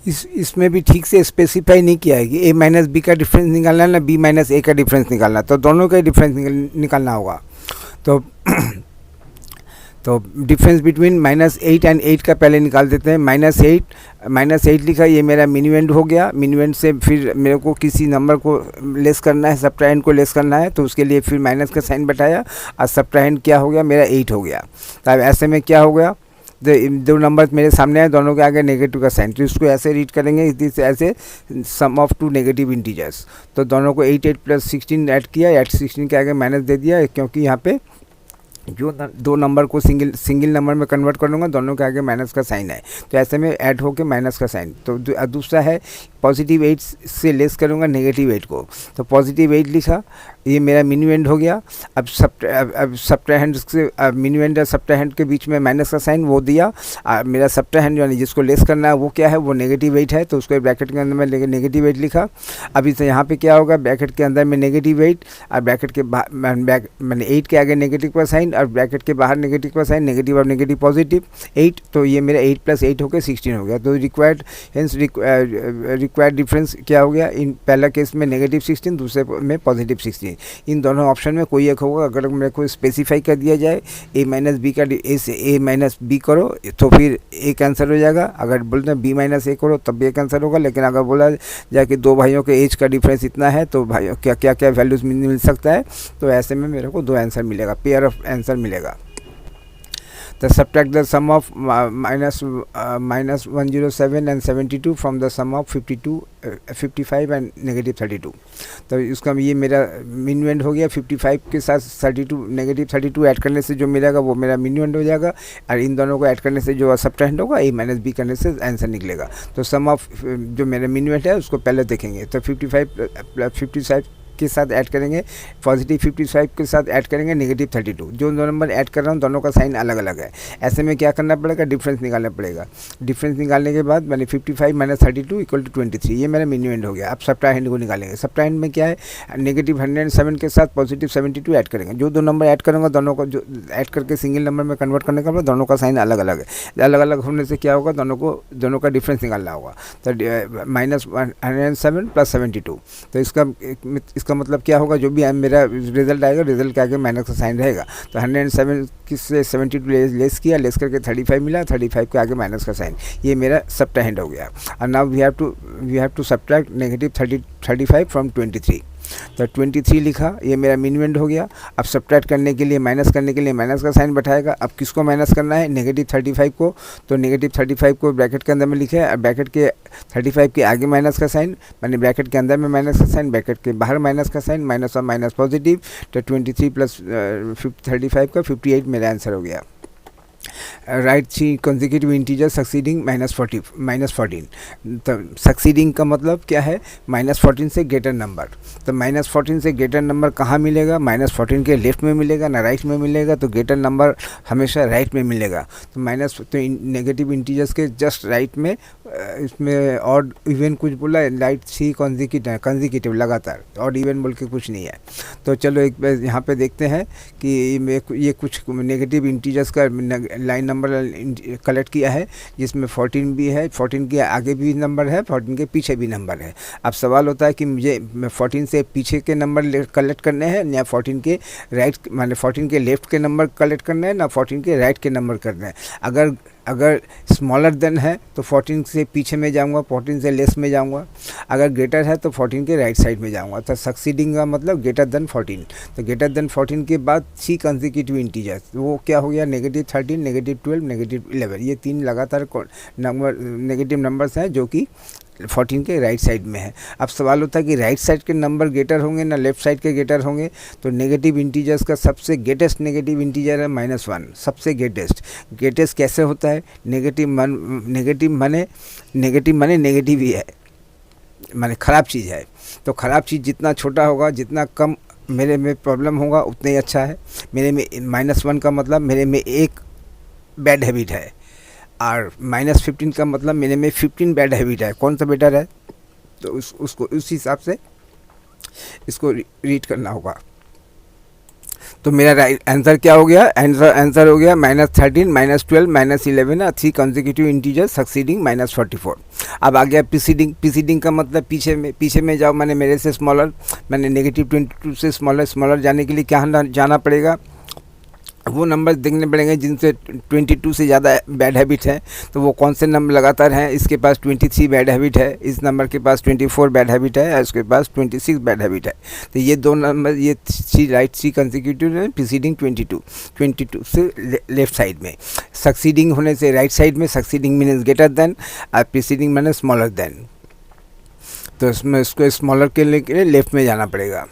इसमें भी ठीक से स्पेसिफाई नहीं किया है कि a - b का डिफरेंस निकालना है ना b - a का डिफरेंस निकालना है, तो दोनों का डिफरेंस निकालना होगा। तो डिफरेंस बिटवीन -8 एंड 8 का पहले निकाल देते हैं। -8 लिखा, ये मेरा मिनिवेंट हो गया। मिनिवेंट से फिर मेरे को किसी नंबर को लेस करना है, सब्ट्राहेंड को लेस करना है, तो उसके लिए फिर माइनस का साइन बैठाया और सब्ट्राहेंड क्या हो गया, मेरा 8 हो गया। तब ऐसे में क्या हो गया, दो नंबर मेरे सामने हैं, दोनों के आगे नेगेटिव का साइन, तो इसको ऐसे रीड करेंगे, इस ऐसे सम ऑफ 2 नेगेटिव इंटीजर्स। तो दोनों को 8 + 16 ऐड किया, 8 16 के आगे माइनस दे दिया, क्योंकि यहाँ पे जो दो नंबर को सिंगल सिंगल नंबर में कन्वर्ट कर लूँगा, दोनों के आगे माइनस का साइन है, तो ऐसे में ऐड होके माइनस का साइन। तो दूसरा है पॉजिटिव 8 से लेस करूँगा नेगेटिव 8 को, तो पॉजिटिव 8 लिखा, ये मेरा मिन्यूएंड हो गया। अब सब्ट्राहेंड से मिन्यूएंड और सब्ट्राहेंड के बीच में माइनस का साइन वो दिया। मेरा सब्ट्राहेंड यानी जिसको लेस करना है वो क्या है, वो नेगेटिव 8 है, तो उसको ब्रैकेट के अंदर में लेके नेगेटिव 8 लिखा। अभी तो यहाँ पे क्या होगा, ब्रैकेट के अंदर में नेगेटिव 8 और ब्रैकेट के मैंने 8 के आगे नेगेटिव का साइन और ब्रैकेट के बाहर नेगेटिव का साइन, नेगेटिव और नेगेटिव पॉजिटिव 8, तो ये मेरा 8 + 8 होकर 16 हो गया। तो रिक्वायर्ड डिफरेंस क्या हो गया, इन पहला केस में नेगेटिव 16, दूसरे में पॉजिटिव 16। इन दोनों ऑप्शन में कोई एक होगा। अगर मेरे को स्पेसिफाई कर दिया जाए a - b का a से a - b करो तो फिर एक आंसर हो जाएगा। अगर बोलते हैं b - a करो तब भी एक आंसर होगा। लेकिन अगर बोला जाए कि दो भाइयों के एज का डिफरेंस इतना है तो भाइयों क्या क्या क्या वैल्यूज़ मिल सकता है, तो ऐसे में मेरे को दो आंसर मिलेगा, पेयर ऑफ आंसर मिलेगा। तो subtract the sum of minus 107 and 72 from the sum of 55 and -32। तो इसका ये मेरा मिन्यूएंड हो गया। 55 के साथ 32 -32 ऐड करने से जो मिलेगा वो मेरा मिन्यूएंड हो जाएगा, और इन दोनों को ऐड करने से जो सब्ट्रैक्ट होगा a - b करने से आंसर निकलेगा। तो सम ऑफ जो मेरा मिन्यूएंड है उसको पहले देखेंगे। तो 55 के साथ ऐड करेंगे, पॉजिटिव 55 के साथ ऐड करेंगे नेगेटिव 32। जो दो नंबर ऐड कर रहा हूँ दोनों का साइन अलग अलग है। ऐसे में क्या करना पड़ेगा, डिफरेंस निकालना पड़ेगा। डिफरेंस निकालने के बाद मैंने 55 - 32 = 23, ये मेरा मिन्यूएंड हो गया। अब सब्ट्राहेंड को निकालेंगे। सब्ट्राहेंड में क्या है, नेगेटिव 107 के साथ पॉजिटिव 72 ऐड करेंगे। जो दो नंबर ऐड करूँगा दोनों को जो ऐड करके सिंगल नंबर में कन्वर्ट करने के बाद दोनों का साइन अलग अलग है। अलग अलग होने से क्या होगा, दोनों का डिफरेंस निकालना होगा। तो -107 + 72, तो इसका मतलब क्या होगा, जो भी मेरा रिजल्ट आएगा रिजल्ट के आगे माइनस का साइन रहेगा। तो 107 से 72 लेस किया, लेस करके 35 मिला, 35 के आगे माइनस का साइन, ये मेरा सब्ट्राहेंड हो गया। और now we have to subtract -35 from 23। तो 23 लिखा, ये मेरा मिन्यूएंड हो गया। अब सब्ट्रैक्ट करने के लिए, माइनस करने के लिए माइनस का साइन बैठाएगा। अब किसको माइनस करना है, -35 को, तो -35 को ब्रैकेट के अंदर में लिखे। अब ब्रैकेट के 35 के आगे माइनस का साइन, मैंने ब्रैकेट के अंदर में माइनस का साइन, ब्रैकेट के बाहर माइनस का साइन, माइनस और माइनस पॉजिटिव। तो 23 + 35 का 58 मेरा आंसर हो गया। Right 3 consecutive integer succeeding -14। तो सक्सीडिंग का मतलब क्या है, -14 से ग्रेटर नंबर। तो -14 से ग्रेटर नंबर कहाँ मिलेगा, -14 के लेफ्ट में मिलेगा ना राइट में मिलेगा। तो ग्रेटर नंबर हमेशा राइट में मिलेगा। तो नेगेटिव इंटीजर्स के जस्ट राइट में, इसमें ऑड इवन कुछ बोला, राइट 3 कंसेक्यूटिव लगातार, ऑड इवन बोल के कुछ नहीं है। तो चलो एक बार यहाँ पे देखते हैं कि ये कुछ नेगेटिव इंटीजर्स का लाइन नंबर कलेक्ट किया है, जिसमें 14 भी है, 14 के आगे भी नंबर है, 14 के पीछे भी नंबर है। अब सवाल होता है कि मुझे 14 से पीछे के नंबर कलेक्ट करने हैं या 14 के राइट, माने 14 के लेफ्ट के नंबर कलेक्ट करने हैं ना 14 के राइट के नंबर करने हैं। अगर स्मॉलर देन है तो 14 से पीछे में जाऊंगा, 14 से लेस में जाऊंगा। अगर ग्रेटर है तो 14 के राइट साइड में जाऊंगा। तो सक्सीडिंग का मतलब ग्रेटर देन 14। तो ग्रेटर देन 14 के बाद 3 कंसेक्यूटिव इंटीजर्स, वो क्या हो गया, -13, -12, -11। ये 3 लगातार नंबर नेगेटिव नंबर्स हैं जो कि 14 के राइट साइड में है। अब सवाल होता है कि राइट साइड के नंबर ग्रेटर होंगे ना लेफ्ट साइड के ग्रेटर होंगे। तो नेगेटिव इंटीजर्स का सबसे ग्रेटेस्ट नेगेटिव इंटीजर है -1, सबसे ग्रेटेस्ट कैसे होता है, नेगेटिव माने नेगेटिव ही है, माने ख़राब चीज़ है। तो ख़राब चीज़ जितना छोटा होगा, जितना कम मेरे में प्रॉब्लम होगा उतना ही अच्छा है। मेरे में -1 का मतलब मेरे में एक बैड हैबिट है, और -15 का मतलब मेरे में 15 बैड हैबिट है। कौन सा बेटर है, तो उसको उस हिसाब से इसको रीड करना होगा। तो मेरा राइट आंसर क्या हो गया, आंसर हो गया -13, -12, -11, 3 कंसेक्यूटिव इंटीजर सक्सीडिंग -44। अब आ गया प्रीसीडिंग का मतलब पीछे में जाओ, मैंने मेरे से स्मॉलर, मैंने -22 से स्मॉलर जाने के लिए क्या जाना पड़ेगा, वो नंबर देखने पड़ेंगे जिनसे 22 से ज़्यादा बैड हैबिट है। तो वो कौन से नंबर लगातार हैं, इसके पास 23 बैड हैबिट है, इस नंबर के पास 24 बैड हैबिट है, और इसके पास 26 बैड हैबिट है। तो ये दो नंबर, ये 3 कंसेक्यूटिव है, प्रीसीडिंग 22 से लेफ्ट साइड में, सक्सीडिंग होने से राइट साइड में। सक्सीडिंग मीन्स ग्रेटर देन, और प्रीसीडिंग मीन्स स्मॉलर देन। तो इसमें इसको स्मॉलर के लिए लेफ्ट में जाना पड़ेगा।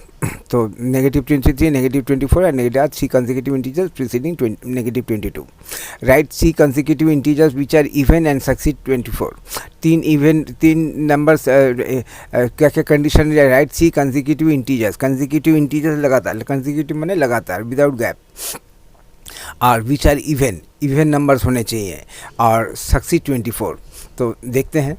तो नेगेटिव 23, नेगेटिव 24 और negative 3 consecutive integers preceding negative 22. Right 3 consecutive integers which are even and succeed 24. तीन नंबर्स क्या क्या कंडीशन है, राइट 3 consecutive integers लगातार, consecutive माने लगातार विदाउट गैप, और विच आर इवन नंबर्स होने चाहिए, और सक्सीड 24. तो देखते हैं,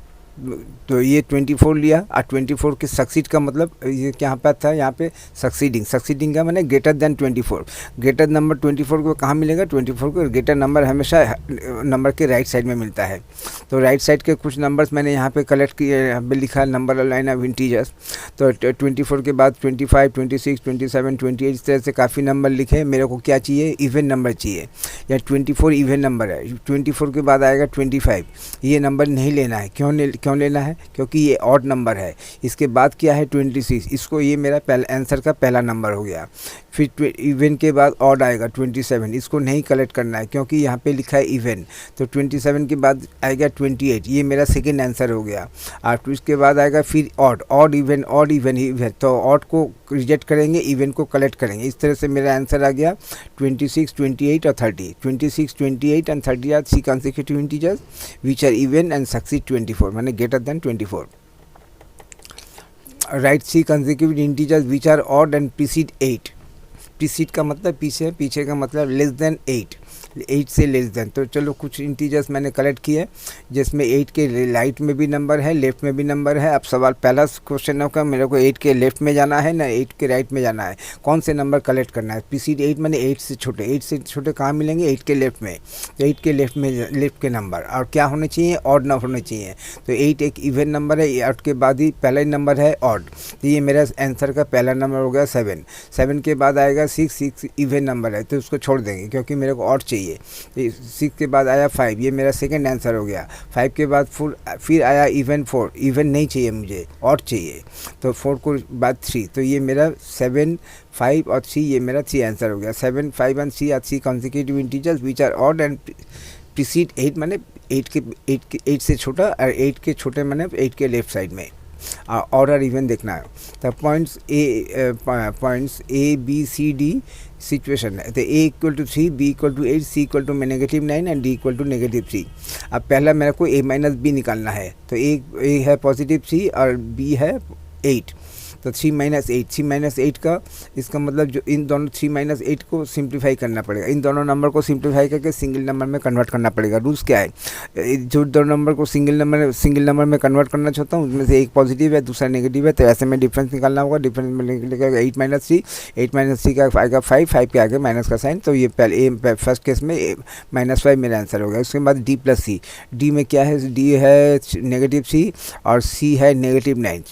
तो ये 24 लिया, और 24 के सक्सीड का मतलब ये क्या पे था, यहाँ पे सक्सीडिंग का मैंने ग्रेटर देन 24. ग्रेटर नंबर 24 को कहाँ मिलेगा, 24 को ग्रेटर नंबर हमेशा नंबर के राइट साइड में मिलता है. तो राइट साइड के कुछ नंबर्स मैंने यहाँ पे कलेक्ट किए, यहाँ पे लिखा नंबर लाइन ऑफ इंटीजर्स. तो 24 के बाद 25, 26, 27, 28 इस तरह से काफ़ी नंबर लिखे. मेरे को क्या चाहिए, इवन नंबर चाहिए, या 24 इवन नंबर है. 24 के बाद आएगा 25, ये नंबर नहीं लेना है. क्यों लेना है, क्योंकि ये ऑड नंबर है. इसके बाद क्या है 26, इसको ये मेरा आंसर का पहला नंबर हो गया. फिर इवन के बाद ऑड आएगा 27, इसको नहीं कलेक्ट करना है क्योंकि यहाँ पे लिखा है इवन. तो 27 के बाद आएगा 28, ये मेरा सेकेंड आंसर हो गया. और इसके बाद आएगा फिर ऑड इवन. तो ऑड को रिजेक्ट करेंगे, इवन को कलेक्ट करेंगे. इस तरह से मेरा आंसर आ गया 26, 28 और 30. 26, 28 and 30 are 3 consecutive integers which are even and succeed 24, माने greater than 24. Write 3 consecutive integers which are odd and precede 8. precede का मतलब पीछे का मतलब लेस देन 8 से लेस देन. तो चलो कुछ इंटीजर्स मैंने कलेक्ट किए जिसमें 8 के राइट में भी नंबर है, लेफ्ट में भी नंबर है. अब सवाल पहला क्वेश्चन होगा, मेरे को 8 के लेफ्ट में जाना है ना 8 के राइट में जाना है, कौन से नंबर कलेक्ट करना है. प्रीसीड 8 मैंने 8 से छोटे कहाँ मिलेंगे, 8 के लेफ्ट में. तो 8 के लेफ्ट के नंबर और क्या होने चाहिए, ऑड ना होने चाहिए. तो 8 एक इवन नंबर है, 8 के बाद ही पहला ही नंबर है ऑड. तो ये मेरा आंसर का पहला नंबर हो गया 7 के बाद आएगा 6 इवन नंबर है तो उसको छोड़ देंगे क्योंकि मेरे को ऑड चाहिए. 6 के बाद आया 5, ये मेरा सेकंड आंसर हो गया. 5 के बाद फिर आया इवन 4, इवन नहीं चाहिए मुझे, ऑड चाहिए. तो 4 को बाद 3, तो ये मेरा 7, 5 और 3, ये मेरा 3 आंसर हो गया. 7, 5 and 3 are 3 consecutive integers which are odd and precede 8, माने 8 से छोटा, और 8 के छोटे माने 8 के लेफ्ट साइड में. ऑर्डर इवन देखना है. तो points A B C D situation है. तो A equal to 3, B equal to 8, C equal to -9 and D equal to -3. अब पहला मेरे को ए माइनस बी निकालना है. तो ए है +3 और बी है 8. तो 3 - 8 का इसका मतलब जो इन दोनों 3 - 8 को सिंप्लीफाई करना पड़ेगा. इन दोनों नंबर को सिंप्लीफाई करके सिंगल नंबर में कन्वर्ट करना पड़ेगा. रूल्स क्या है, जो दो नंबर को सिंगल नंबर में कन्वर्ट करना चाहता हूँ उसमें से एक पॉजिटिव है दूसरा नेगेटिव है, तो ऐसे में डिफरेंस निकालना होगा. डिफरेंस में निकलेगा 8 - 3 का आएगा 5 के आगे माइनस का साइन. तो ये पहले फर्स्ट केस में -5 मेरा आंसर होगा. उसके बाद D + C. डी में क्या है, डी है -C और C है -9.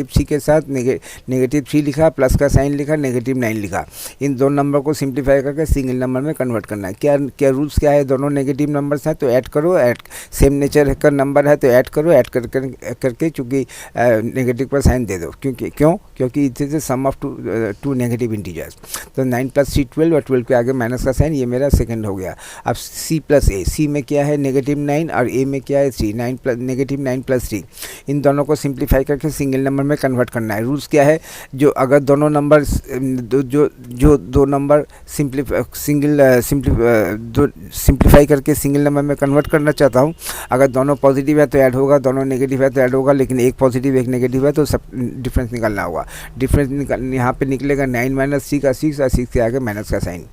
-C के साथ -3 लिखा, प्लस का साइन लिखा, -9 लिखा. इन दोनों नंबर को सिंप्लीफाई करके सिंगल नंबर में कन्वर्ट करना है. क्या रूल्स क्या है, दोनों नेगेटिव नंबर्स हैं तो ऐड करो, सेम नेचर का नंबर है तो ऐड करो, ऐड करके चूँकि नेगेटिव पर साइन दे दो. क्योंकि it is sum of two negative integers. तो 9 + 3 12 और 12 के आगे माइनस का साइन, ये मेरा सेकंड हो गया. अब C + A. C में क्या है -9 और A में क्या है 3. -9 + 3. इन दोनों को सिंप्लीफाई करके सिंगल नंबर में कन्वर्ट करना है. रूल्स क्या है, जो अगर दोनों नंबर जो दो नंबर सिंप्लीफाई करके सिंगल नंबर में कन्वर्ट करना चाहता हूँ, अगर दोनों पॉजिटिव है तो ऐड होगा, दोनों नेगेटिव है तो ऐड होगा, लेकिन एक पॉजिटिव एक नेगेटिव है तो सब डिफरेंस निकालना होगा. डिफरेंस यहाँ पे निकलेगा 9 - C का 6 और 6 के आगे माइनस का साइन.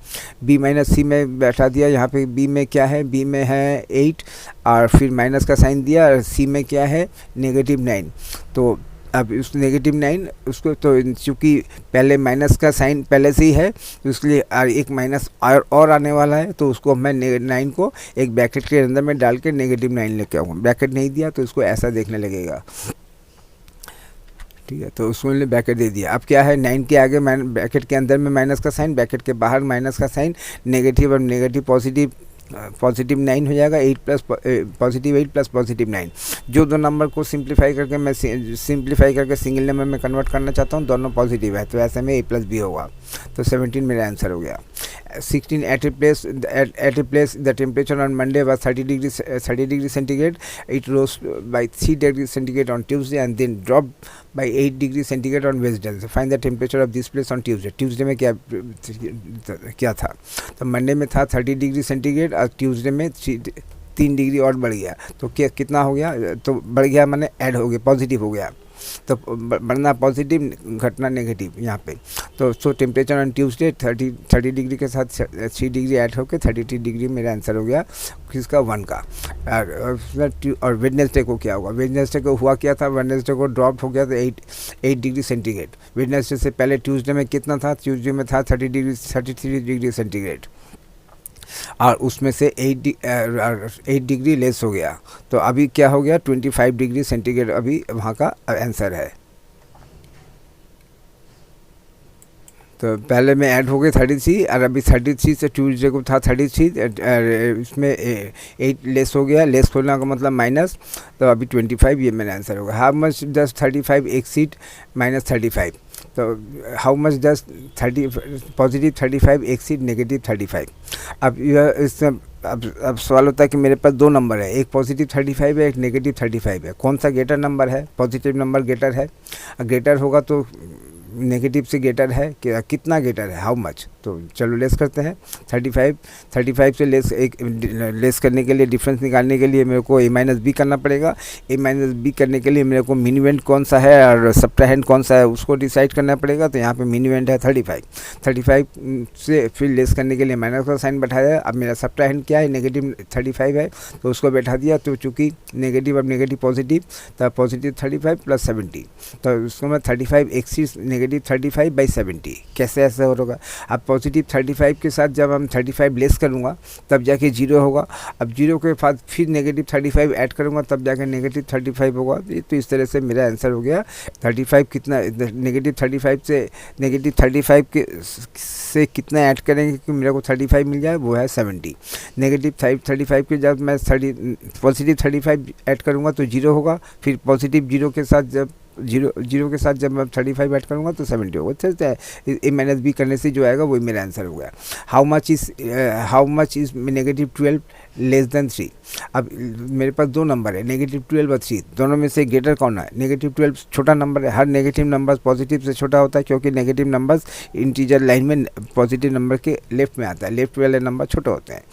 B - C में बैठा दिया. यहाँ पे B में क्या है, B में है 8 और फिर माइनस का साइन दिया, और C में क्या है -9. तो अब उस -9 उसको, तो चूँकि पहले माइनस का साइन पहले से ही है तो इसलिए एक माइनस और आने वाला है, तो उसको मैं 9 को एक ब्रैकेट के अंदर में डाल के -9 लेके आऊँगा. ब्रैकेट नहीं दिया तो उसको ऐसा देखने लगेगा. ठीक है, तो उसको मैंने ब्रैकेट दे दिया. अब क्या है, 9 के आगे ब्रैकेट के अंदर में माइनस का साइन, ब्रैकेट के बाहर माइनस का साइन, नेगेटिव और नेगेटिव पॉजिटिव 9 हो जाएगा. 8 + +9. जो दो नंबर को सिंप्लीफाई करके सिंगल नंबर में कन्वर्ट करना चाहता हूँ, दोनों पॉजिटिव है तो ऐसे में A + B होगा. तो 17 मेरा आंसर हो गया. 16 at a place the temperature on Monday was 30 degrees centigrade. It rose by 3 degrees centigrade on Tuesday and then dropped by 8 degrees centigrade on Wednesday. So find the temperature of this place on Tuesday. Tuesday में क्या था? तो Monday में था 30 degree centigrade और Tuesday में 3 degree और बढ़ गया। तो क्या कितना हो गया? तो बढ़ गया माने ऐड हो गया, पॉजिटिव हो गया। तो बढ़ना पॉजिटिव, घटना नेगेटिव यहाँ पे। तो सो टेम्परेचर ऑन ट्यूसडे 30 डिग्री के साथ 3 डिग्री ऐड होकर 33 डिग्री मेरा आंसर हो गया किसका? 1 का। और वेडनेसडे को क्या होगा? वेडनेसडे को हुआ क्या था? वेडनेसडे को ड्रॉप हो गया था 8 डिग्री सेंटीग्रेड। वेडनेसडे से पहले ट्यूसडे में कितना था? ट्यूसडे में था 33 डिग्री सेंटीग्रेड और उसमें से 8 डिग्री लेस हो गया। तो अभी क्या हो गया? 25 डिग्री सेंटीग्रेड अभी वहाँ का आंसर है। तो पहले में ऐड हो गए 33 और अभी 33 से ट्यूसडे को था 33, इसमें 8 लेस हो गया। लेस होने का मतलब माइनस, तो अभी 25 ये मेरा आंसर होगा। How much does 35 exceed minus 35? तो how much does positive 35 exceed negative 35? अब यह इसमें अब सवाल होता है कि मेरे पास 2 नंबर है, एक पॉजिटिव 35 है, एक नेगेटिव 35 है। कौन सा ग्रेटर नंबर है? पॉजिटिव नंबर ग्रेटर है। ग्रेटर होगा तो नेगेटिव से ग्रेटर है, कितना ग्रेटर है? How much? तो चलो लेस करते हैं। 35 से लेस करने के लिए, डिफरेंस निकालने के लिए मेरे को a माइनस बी करना पड़ेगा। a माइनस बी करने के लिए मेरे को मिनिवेंट कौन सा है और सब्ट्राहेंड कौन सा है उसको डिसाइड करना पड़ेगा। तो यहाँ पे मिनिवेंट है 35 से फिर लेस करने के लिए माइनस का साइन बैठाया। अब मेरा सब्ट्राहेंड क्या है? नेगेटिव 35 है, तो उसको बैठा दिया। तो चूँकि नेगेटिव अब नेगेटिव पॉजिटिव, तो पॉजिटिव 35 प्लस 70, तो उसको मैं 35 एक्सीड नेगेटिव 35 बाई 70 कैसे ऐसा होगा? अब पॉजिटिव 35 के साथ जब हम 35 लेस करूँगा तब जाके 0 होगा। अब 0 के बाद फिर नेगेटिव 35 ऐड करूँगा तब जाके नेगेटिव 35 होगा। तो इस तरह से मेरा आंसर हो गया 35 कितना, नेगेटिव 35 से नेगेटिव 35 के से कितना ऐड करेंगे कि मेरे को 35 मिल जाए? वो है 70। नेगेटिव 35 के जब मैं पॉजिटिव 35 ऐड करूँगा तो 0 होगा। फिर पॉजिटिव 0 के साथ जब 0 के साथ जब मैं 35 ऐड करूँगा तो 70 होगा। अच्छा, ए माइनस बी करने से जो आएगा वही मेरा आंसर हो गया। How much is negative 12 less than 3? अब मेरे पास 2 नंबर है, नेगेटिव 12 और 3, दोनों में से ग्रेटर कौन है? नेगेटिव 12 छोटा नंबर है। हर नेगेटिव नंबर पॉजिटिव से छोटा होता है क्योंकि नेगेटिव नंबर्स इंटीजर लाइन में पॉजिटिव नंबर के लेफ्ट में आता है, लेफ्ट वाले नंबर छोटे होते हैं।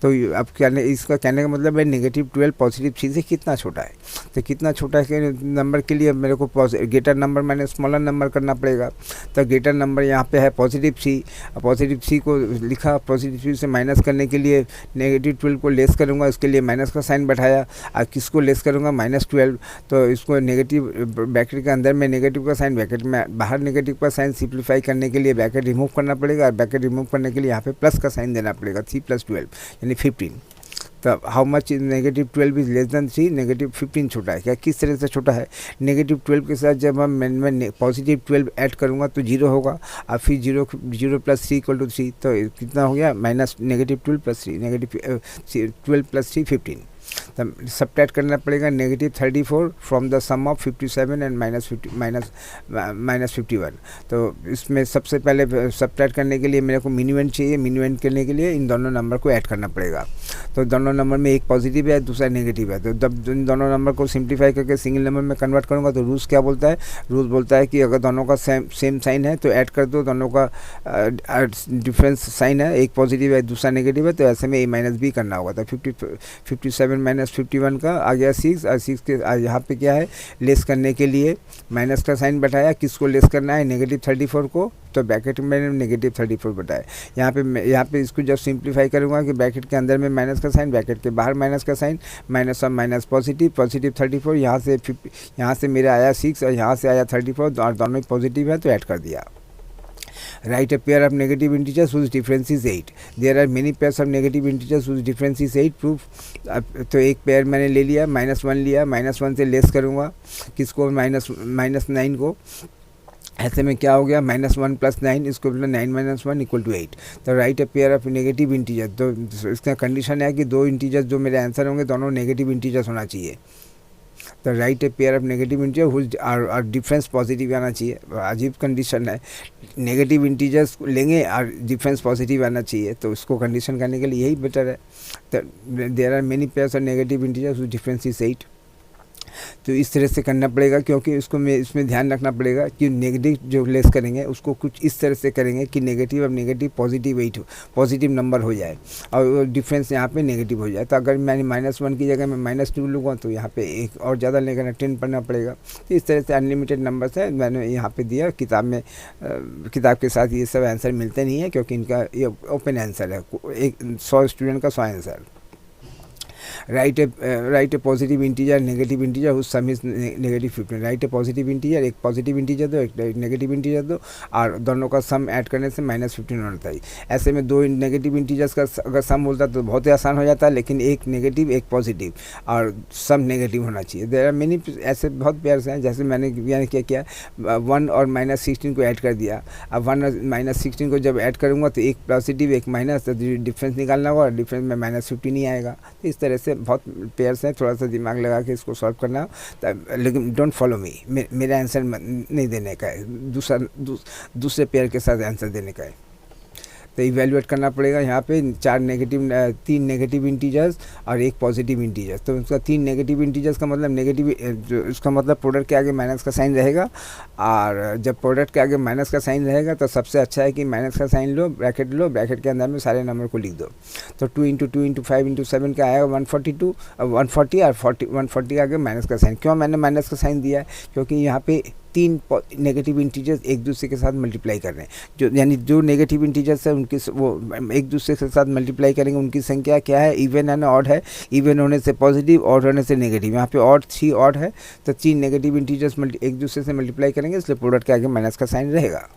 तो अब इसका कहने का मतलब है नेगेटिव 12 पॉजिटिव 3 से कितना छोटा है? तो कितना छोटा है नंबर के लिए मेरे को ग्रेटर नंबर मैंने स्मॉलर नंबर करना पड़ेगा। तो ग्रेटर नंबर यहाँ पे है पॉजिटिव 3। पॉजिटिव 3 को लिखा, पॉजिटिव 3 से माइनस करने के लिए नेगेटिव 12 को लेस करूँगा, इसके लिए माइनस का साइन बैठाया। और किसको लेस करूँगा? -12। तो इसको नेगेटिव ब्रैकेट के अंदर में नेगेटिव का साइन, ब्रैकेट में बाहर नेगेटिव का साइन सिंप्लीफाई करने के लिए ब्रैकेट रिमूव करना पड़ेगा। और ब्रैकेट रिमूव करने के लिए यहाँ पे प्लस का साइन देना पड़ेगा। 3 + 12 यानी 15। तो how much is negative 12 is less than 3? Negative 15 छोटा है। क्या किस तरह से छोटा है? नेगेटिव 12 के साथ जब मैं पॉजिटिव 12 ऐड करूँगा तो 0 होगा। और फिर 0 + 3 = 3, तो कितना हो गया? Minus negative 12 + 3, negative 12 + 3 15। तब सब्ट्रैक्ट करना पड़ेगा negative 34 from the sum of 57 and -51। तो इसमें सबसे पहले सब्ट्रैक्ट करने के लिए मेरे को मिनिवेंट चाहिए। मिनिवेंट करने के लिए इन दोनों नंबर को ऐड करना पड़ेगा। तो दोनों नंबर में एक पॉजिटिव है, दूसरा नेगेटिव है। तो जब इन दोनों नंबर को सिंप्लीफाई करके सिंगल नंबर में कन्वर्ट करूँगा तो रूल्स क्या बोलता है? रूल्स बोलता है कि अगर दोनों का सेम साइन है तो ऐड कर दो। दोनों का डिफरेंस साइन है, एक पॉजिटिव है दूसरा नेगेटिव है, तो ऐसे में a - b करना होगा। तो 57 - 51 का आ गया 6। और 6 के यहाँ पे क्या है? लेस करने के लिए माइनस का साइन बैठाया। किसको लेस करना है? नेगेटिव 34 को। तो ब्रैकेट में मैंने नेगेटिव 34 बताया। यहाँ पे इसको जब सिंप्लीफाई करूँगा कि ब्रैकेट के अंदर में माइनस का साइन, ब्रैकेट के बाहर माइनस का साइन, माइनस और माइनस पॉजिटिव 34। यहाँ से मेरा आया 6 और यहाँ से आया 34 और दोनों पॉजिटिव है तो ऐड कर दिया। Write a pair of negative integers whose difference is 8. There are many pairs of negative integers whose difference is 8. Proof. तो एक पेयर मैंने ले लिया, -1 लिया, -1 से लेस करूँगा किसको? -9 को। ऐसे में क्या हो गया? -1 + 9 इसको 9 - 1 = 8। तो write a pair of negative integer. तो इसका कंडीशन है कि 2 इंटीजर्स जो मेरे आंसर होंगे दोनों नेगेटिव इंटीजर्स होना चाहिए। तो write a pair of negative integer whose और डिफरेंस पॉजिटिव आना चाहिए। अजीब कंडीशन है, नेगेटिव इंटीजर्स लेंगे और डिफरेंस पॉजिटिव आना चाहिए, तो उसको कंडीशन करने के लिए यही बेटर है। तो there are many pairs of negative integers whose difference is 8। तो इस तरह से करना पड़ेगा, क्योंकि उसको मैं इसमें ध्यान रखना पड़ेगा कि नेगेटिव जो लेस करेंगे उसको कुछ इस तरह से करेंगे कि नेगेटिव अब नेगेटिव पॉजिटिव 8 पॉजिटिव नंबर हो जाए और डिफरेंस यहाँ पे नेगेटिव हो जाए। तो अगर मैंने -1 की जगह मैं -2 लूँगा तो यहाँ पे एक और ज़्यादा लेकर 10 पढ़ना पड़ेगा। तो इस तरह से अनलिमिटेड नंबर्स है, मैंने यहाँ पे दिया। किताब में किताब के साथ ये सब आंसर मिलते नहीं है, क्योंकि इनका ये ओपन आंसर है, 100 स्टूडेंट का 100 आंसर। राइट ए पॉजिटिव इंटीजर नेगेटिव इंटीजर उस सम is negative 15। Right A positive integer, एक पॉजिटिव इंटीजर दो, एक नेगेटिव इंटीजर दो, और दोनों का सम ऐड करने से -15 होता है। ऐसे में दो नेगेटिव इंटीजर्स का अगर सम बोलता तो बहुत ही आसान हो जाता, लेकिन एक नेगेटिव एक पॉजिटिव और सम नेगेटिव होना चाहिए। देयर आर मेनी ऐसे बहुत पेयर्स हैं, जैसे मैंने क्या किया 1 और -16 को ऐड कर दिया। अब 1 और -16 को जब ऐड करूँगा तो एक पॉजिटिव एक माइनस, तो डिफरेंस निकालना होगा, डिफरेंस में -15 ही आएगा। तो इस तरह से बहुत पेयर्स हैं, थोड़ा सा दिमाग लगा के इसको सॉल्व करना। लेकिन डोंट फॉलो मी, मेरा आंसर नहीं देने का है, दूसरे पेयर के साथ आंसर देने का है। तो इवेल्युएट करना पड़ेगा यहाँ पे 3 नेगेटिव इंटीजर्स और एक पॉजिटिव इंटीजर्स। तो उसका 3 नेगेटिव इंटीजर्स का मतलब नेगेटिव, उसका मतलब प्रोडक्ट के आगे माइनस का साइन रहेगा, और जब प्रोडक्ट के आगे माइनस का साइन रहेगा तो सबसे अच्छा है कि माइनस का साइन लो, ब्रैकेट के अंदर में सारे नंबर को लिख दो। तो 2 × 2 × 5 × 7 का आएगा 140 और 140 के आगे माइनस का साइन। क्यों मैंने माइनस का साइन दिया है? क्योंकि यहाँ पे 3 नेगेटिव इंटीजर्स एक दूसरे के साथ मल्टीप्लाई कर रहे हैं, जो यानी जो नेगेटिव इंटीजर्स है उनकी वो एक दूसरे के साथ मल्टीप्लाई करेंगे, उनकी संख्या क्या है, इवन है ना ऑड है। इवन होने से पॉजिटिव, ऑड होने से नेगेटिव। यहाँ पे ऑड 3 ऑड है, तो 3 नेगेटिव इंटीजर्स एक दूसरे से मल्टीप्लाई करेंगे, इसलिए प्रोडक्ट के आगे माइनस का साइन रहेगा।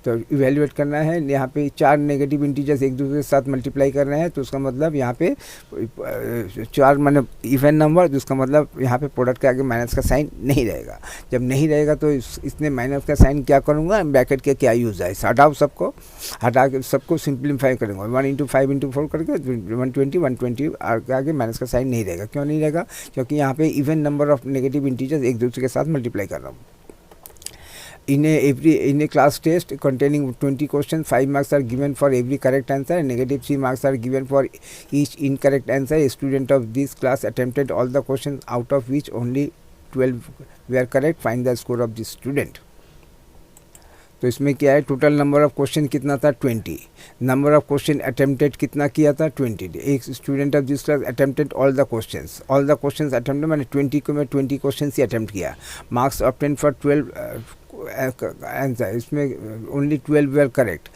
तो इवेल्युएट करना है, यहाँ पे 4 नेगेटिव इंटीजर्स एक दूसरे के साथ मल्टीप्लाई कर रहे हैं, तो उसका मतलब यहाँ पे 4 मतलब इवन नंबर, जिसका मतलब यहाँ पे प्रोडक्ट के आगे माइनस का साइन नहीं रहेगा। जब नहीं रहेगा तो इसने माइनस का साइन क्या करूँगा, ब्रैकेट के क्या यूज़ है, हटाओ सबको, हटा के सबको सिंप्लीफाई करूँगा। 1 × 5 × 4 करके 120 आगे माइनस का साइन नहीं रहेगा। क्यों नहीं रहेगा? क्योंकि यहाँ पे even number of negative integers एक दूसरे के साथ मल्टीप्लाई कर रहा हूँ। In a class test containing 20 questions, 5 marks are given for every correct answer and -3 marks are given for each incorrect answer. A student of this class attempted all the questions, out of which only 12 were correct. Find the score of this student. तो इसमें क्या है, total number of question कितना था 20, number of question attempted कितना किया था 20। एक student of this class attempted all the questions attempted, मैंने 20 को मैं 20 क्वेश्चन ही अटेम्प्ट किया। मार्क्स ऑब्टेन फॉर 12 आंसर, इसमें ओनली 12 वेर करेक्ट,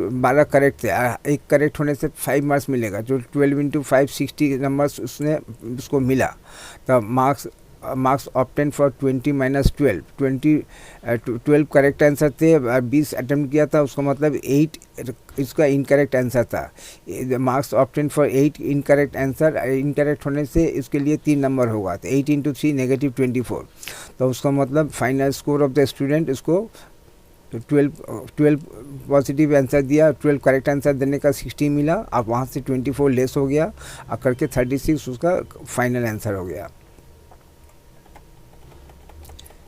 12 करेक्ट थे, एक करेक्ट होने से 5 मार्क्स मिलेगा। जो 12 × 5 60 नंबर्स उसको मिला। तो marks obtain for 20 - 12 correct answer थे, 20 अटेम्प्ट किया था, उसका मतलब 8 इसका इनकरेक्ट आंसर था। Marks obtain for 8 incorrect answer, incorrect होने से इसके लिए 3 नंबर होगा, तो 8 × 3 -24। तो उसका मतलब final score of the student, इसको 12 पॉजिटिव आंसर दिया, 12 करेक्ट आंसर देने का 60 मिला, अब वहाँ से 24 लेस हो गया और करके 36 उसका फाइनल आंसर हो गया।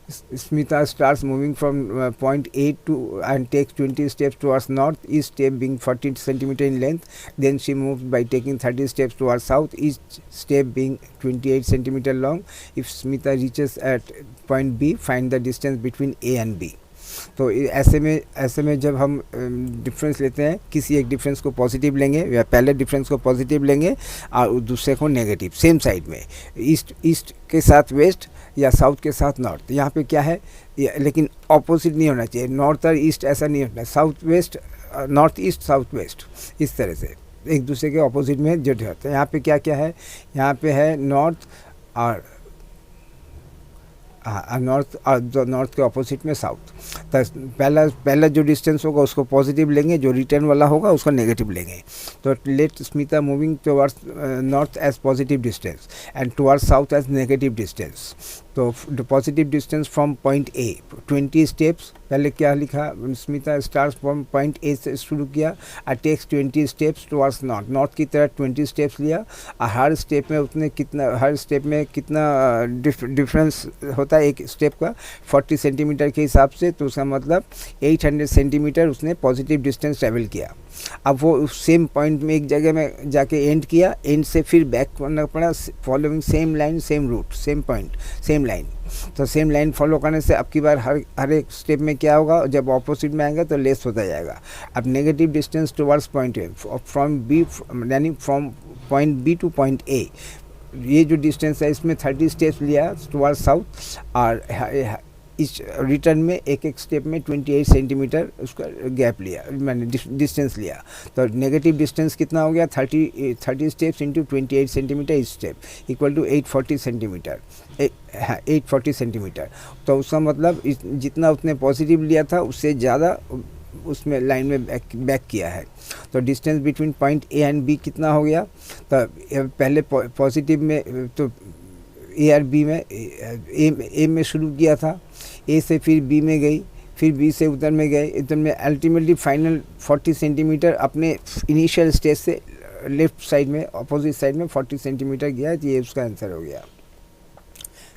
Smita starts moving from point A to and takes 20 steps towards north, each step being 40 cm in length. Then she moves by taking 30 steps towards south, each step being 28 cm long. If Smita reaches at point B, find the distance between A and B. तो ऐसे में जब हम difference लेते हैं, किसी एक difference को पॉजिटिव लेंगे या पहले डिफरेंस को पॉजिटिव लेंगे और दूसरे को नेगेटिव, सेम साइड में, ईस्ट के साथ वेस्ट या साउथ के साथ नॉर्थ। यहाँ पे क्या है, लेकिन ऑपोजिट नहीं होना चाहिए, नॉर्थ और ईस्ट ऐसा नहीं होना, south west north east south west, इस तरह से एक दूसरे के ऑपोजिट में जो होता है। यहाँ पे क्या क्या है, यहाँ पे है नॉर्थ और नॉर्थ के ऑपोजिट में साउथ। तो पहला जो डिस्टेंस होगा उसको पॉजिटिव लेंगे, जो रिटर्न वाला होगा उसको नेगेटिव लेंगे। तो let Smita moving towards north as positive distance and towards south as negative distance. तो positive distance from point A 20 steps, पहले क्या लिखा, Smita starts from point A से शुरू किया, और takes 20 steps towards north, north की तरफ 20 स्टेप्स लिया, और हर स्टेप में कितना डिफरेंस होता है एक स्टेप का 40 सेंटीमीटर के हिसाब से, तो उसका मतलब 800 सेंटीमीटर उसने पॉजिटिव डिस्टेंस ट्रेवल किया। अब वो उस सेम पॉइंट में एक जगह में जाके एंड किया, एंड से फिर बैक करना पड़ा, following same line same route same point same line. तो सेम लाइन फॉलो करने से अब की बार हर एक स्टेप में क्या होगा, जब ऑपोजिट में आएगा तो लेस होता जाएगा। अब negative distance towards point A from B, यानी from point B to point A, ये जो डिस्टेंस है इसमें 30 स्टेप्स लिया टुवर्ड्स साउथ, और इस रिटर्न में एक एक स्टेप में 28 सेंटीमीटर उसका गैप लिया, मैंने डिस्टेंस लिया। तो नेगेटिव डिस्टेंस कितना हो गया, 30 स्टेप्स इंटू 28 सेंटीमीटर इस step equal to 840 centimetre, 840 centimetre. तो उसका मतलब जितना उसने पॉजिटिव लिया था उससे ज़्यादा उसमें लाइन में बैक किया है। तो distance between point A and B कितना हो गया, तो पहले पॉजिटिव में तो ए और बी में ए में शुरू किया था, ए से फिर बी में गई, फिर बी से उधर में गए, इधर में अल्टीमेटली फाइनल 40 सेंटीमीटर अपने इनिशियल स्टेज से लेफ्ट साइड में अपोजिट साइड में 40 सेंटीमीटर गया। तो ये उसका आंसर हो गया।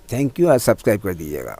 थैंक यू, और सब्सक्राइब कर दीजिएगा।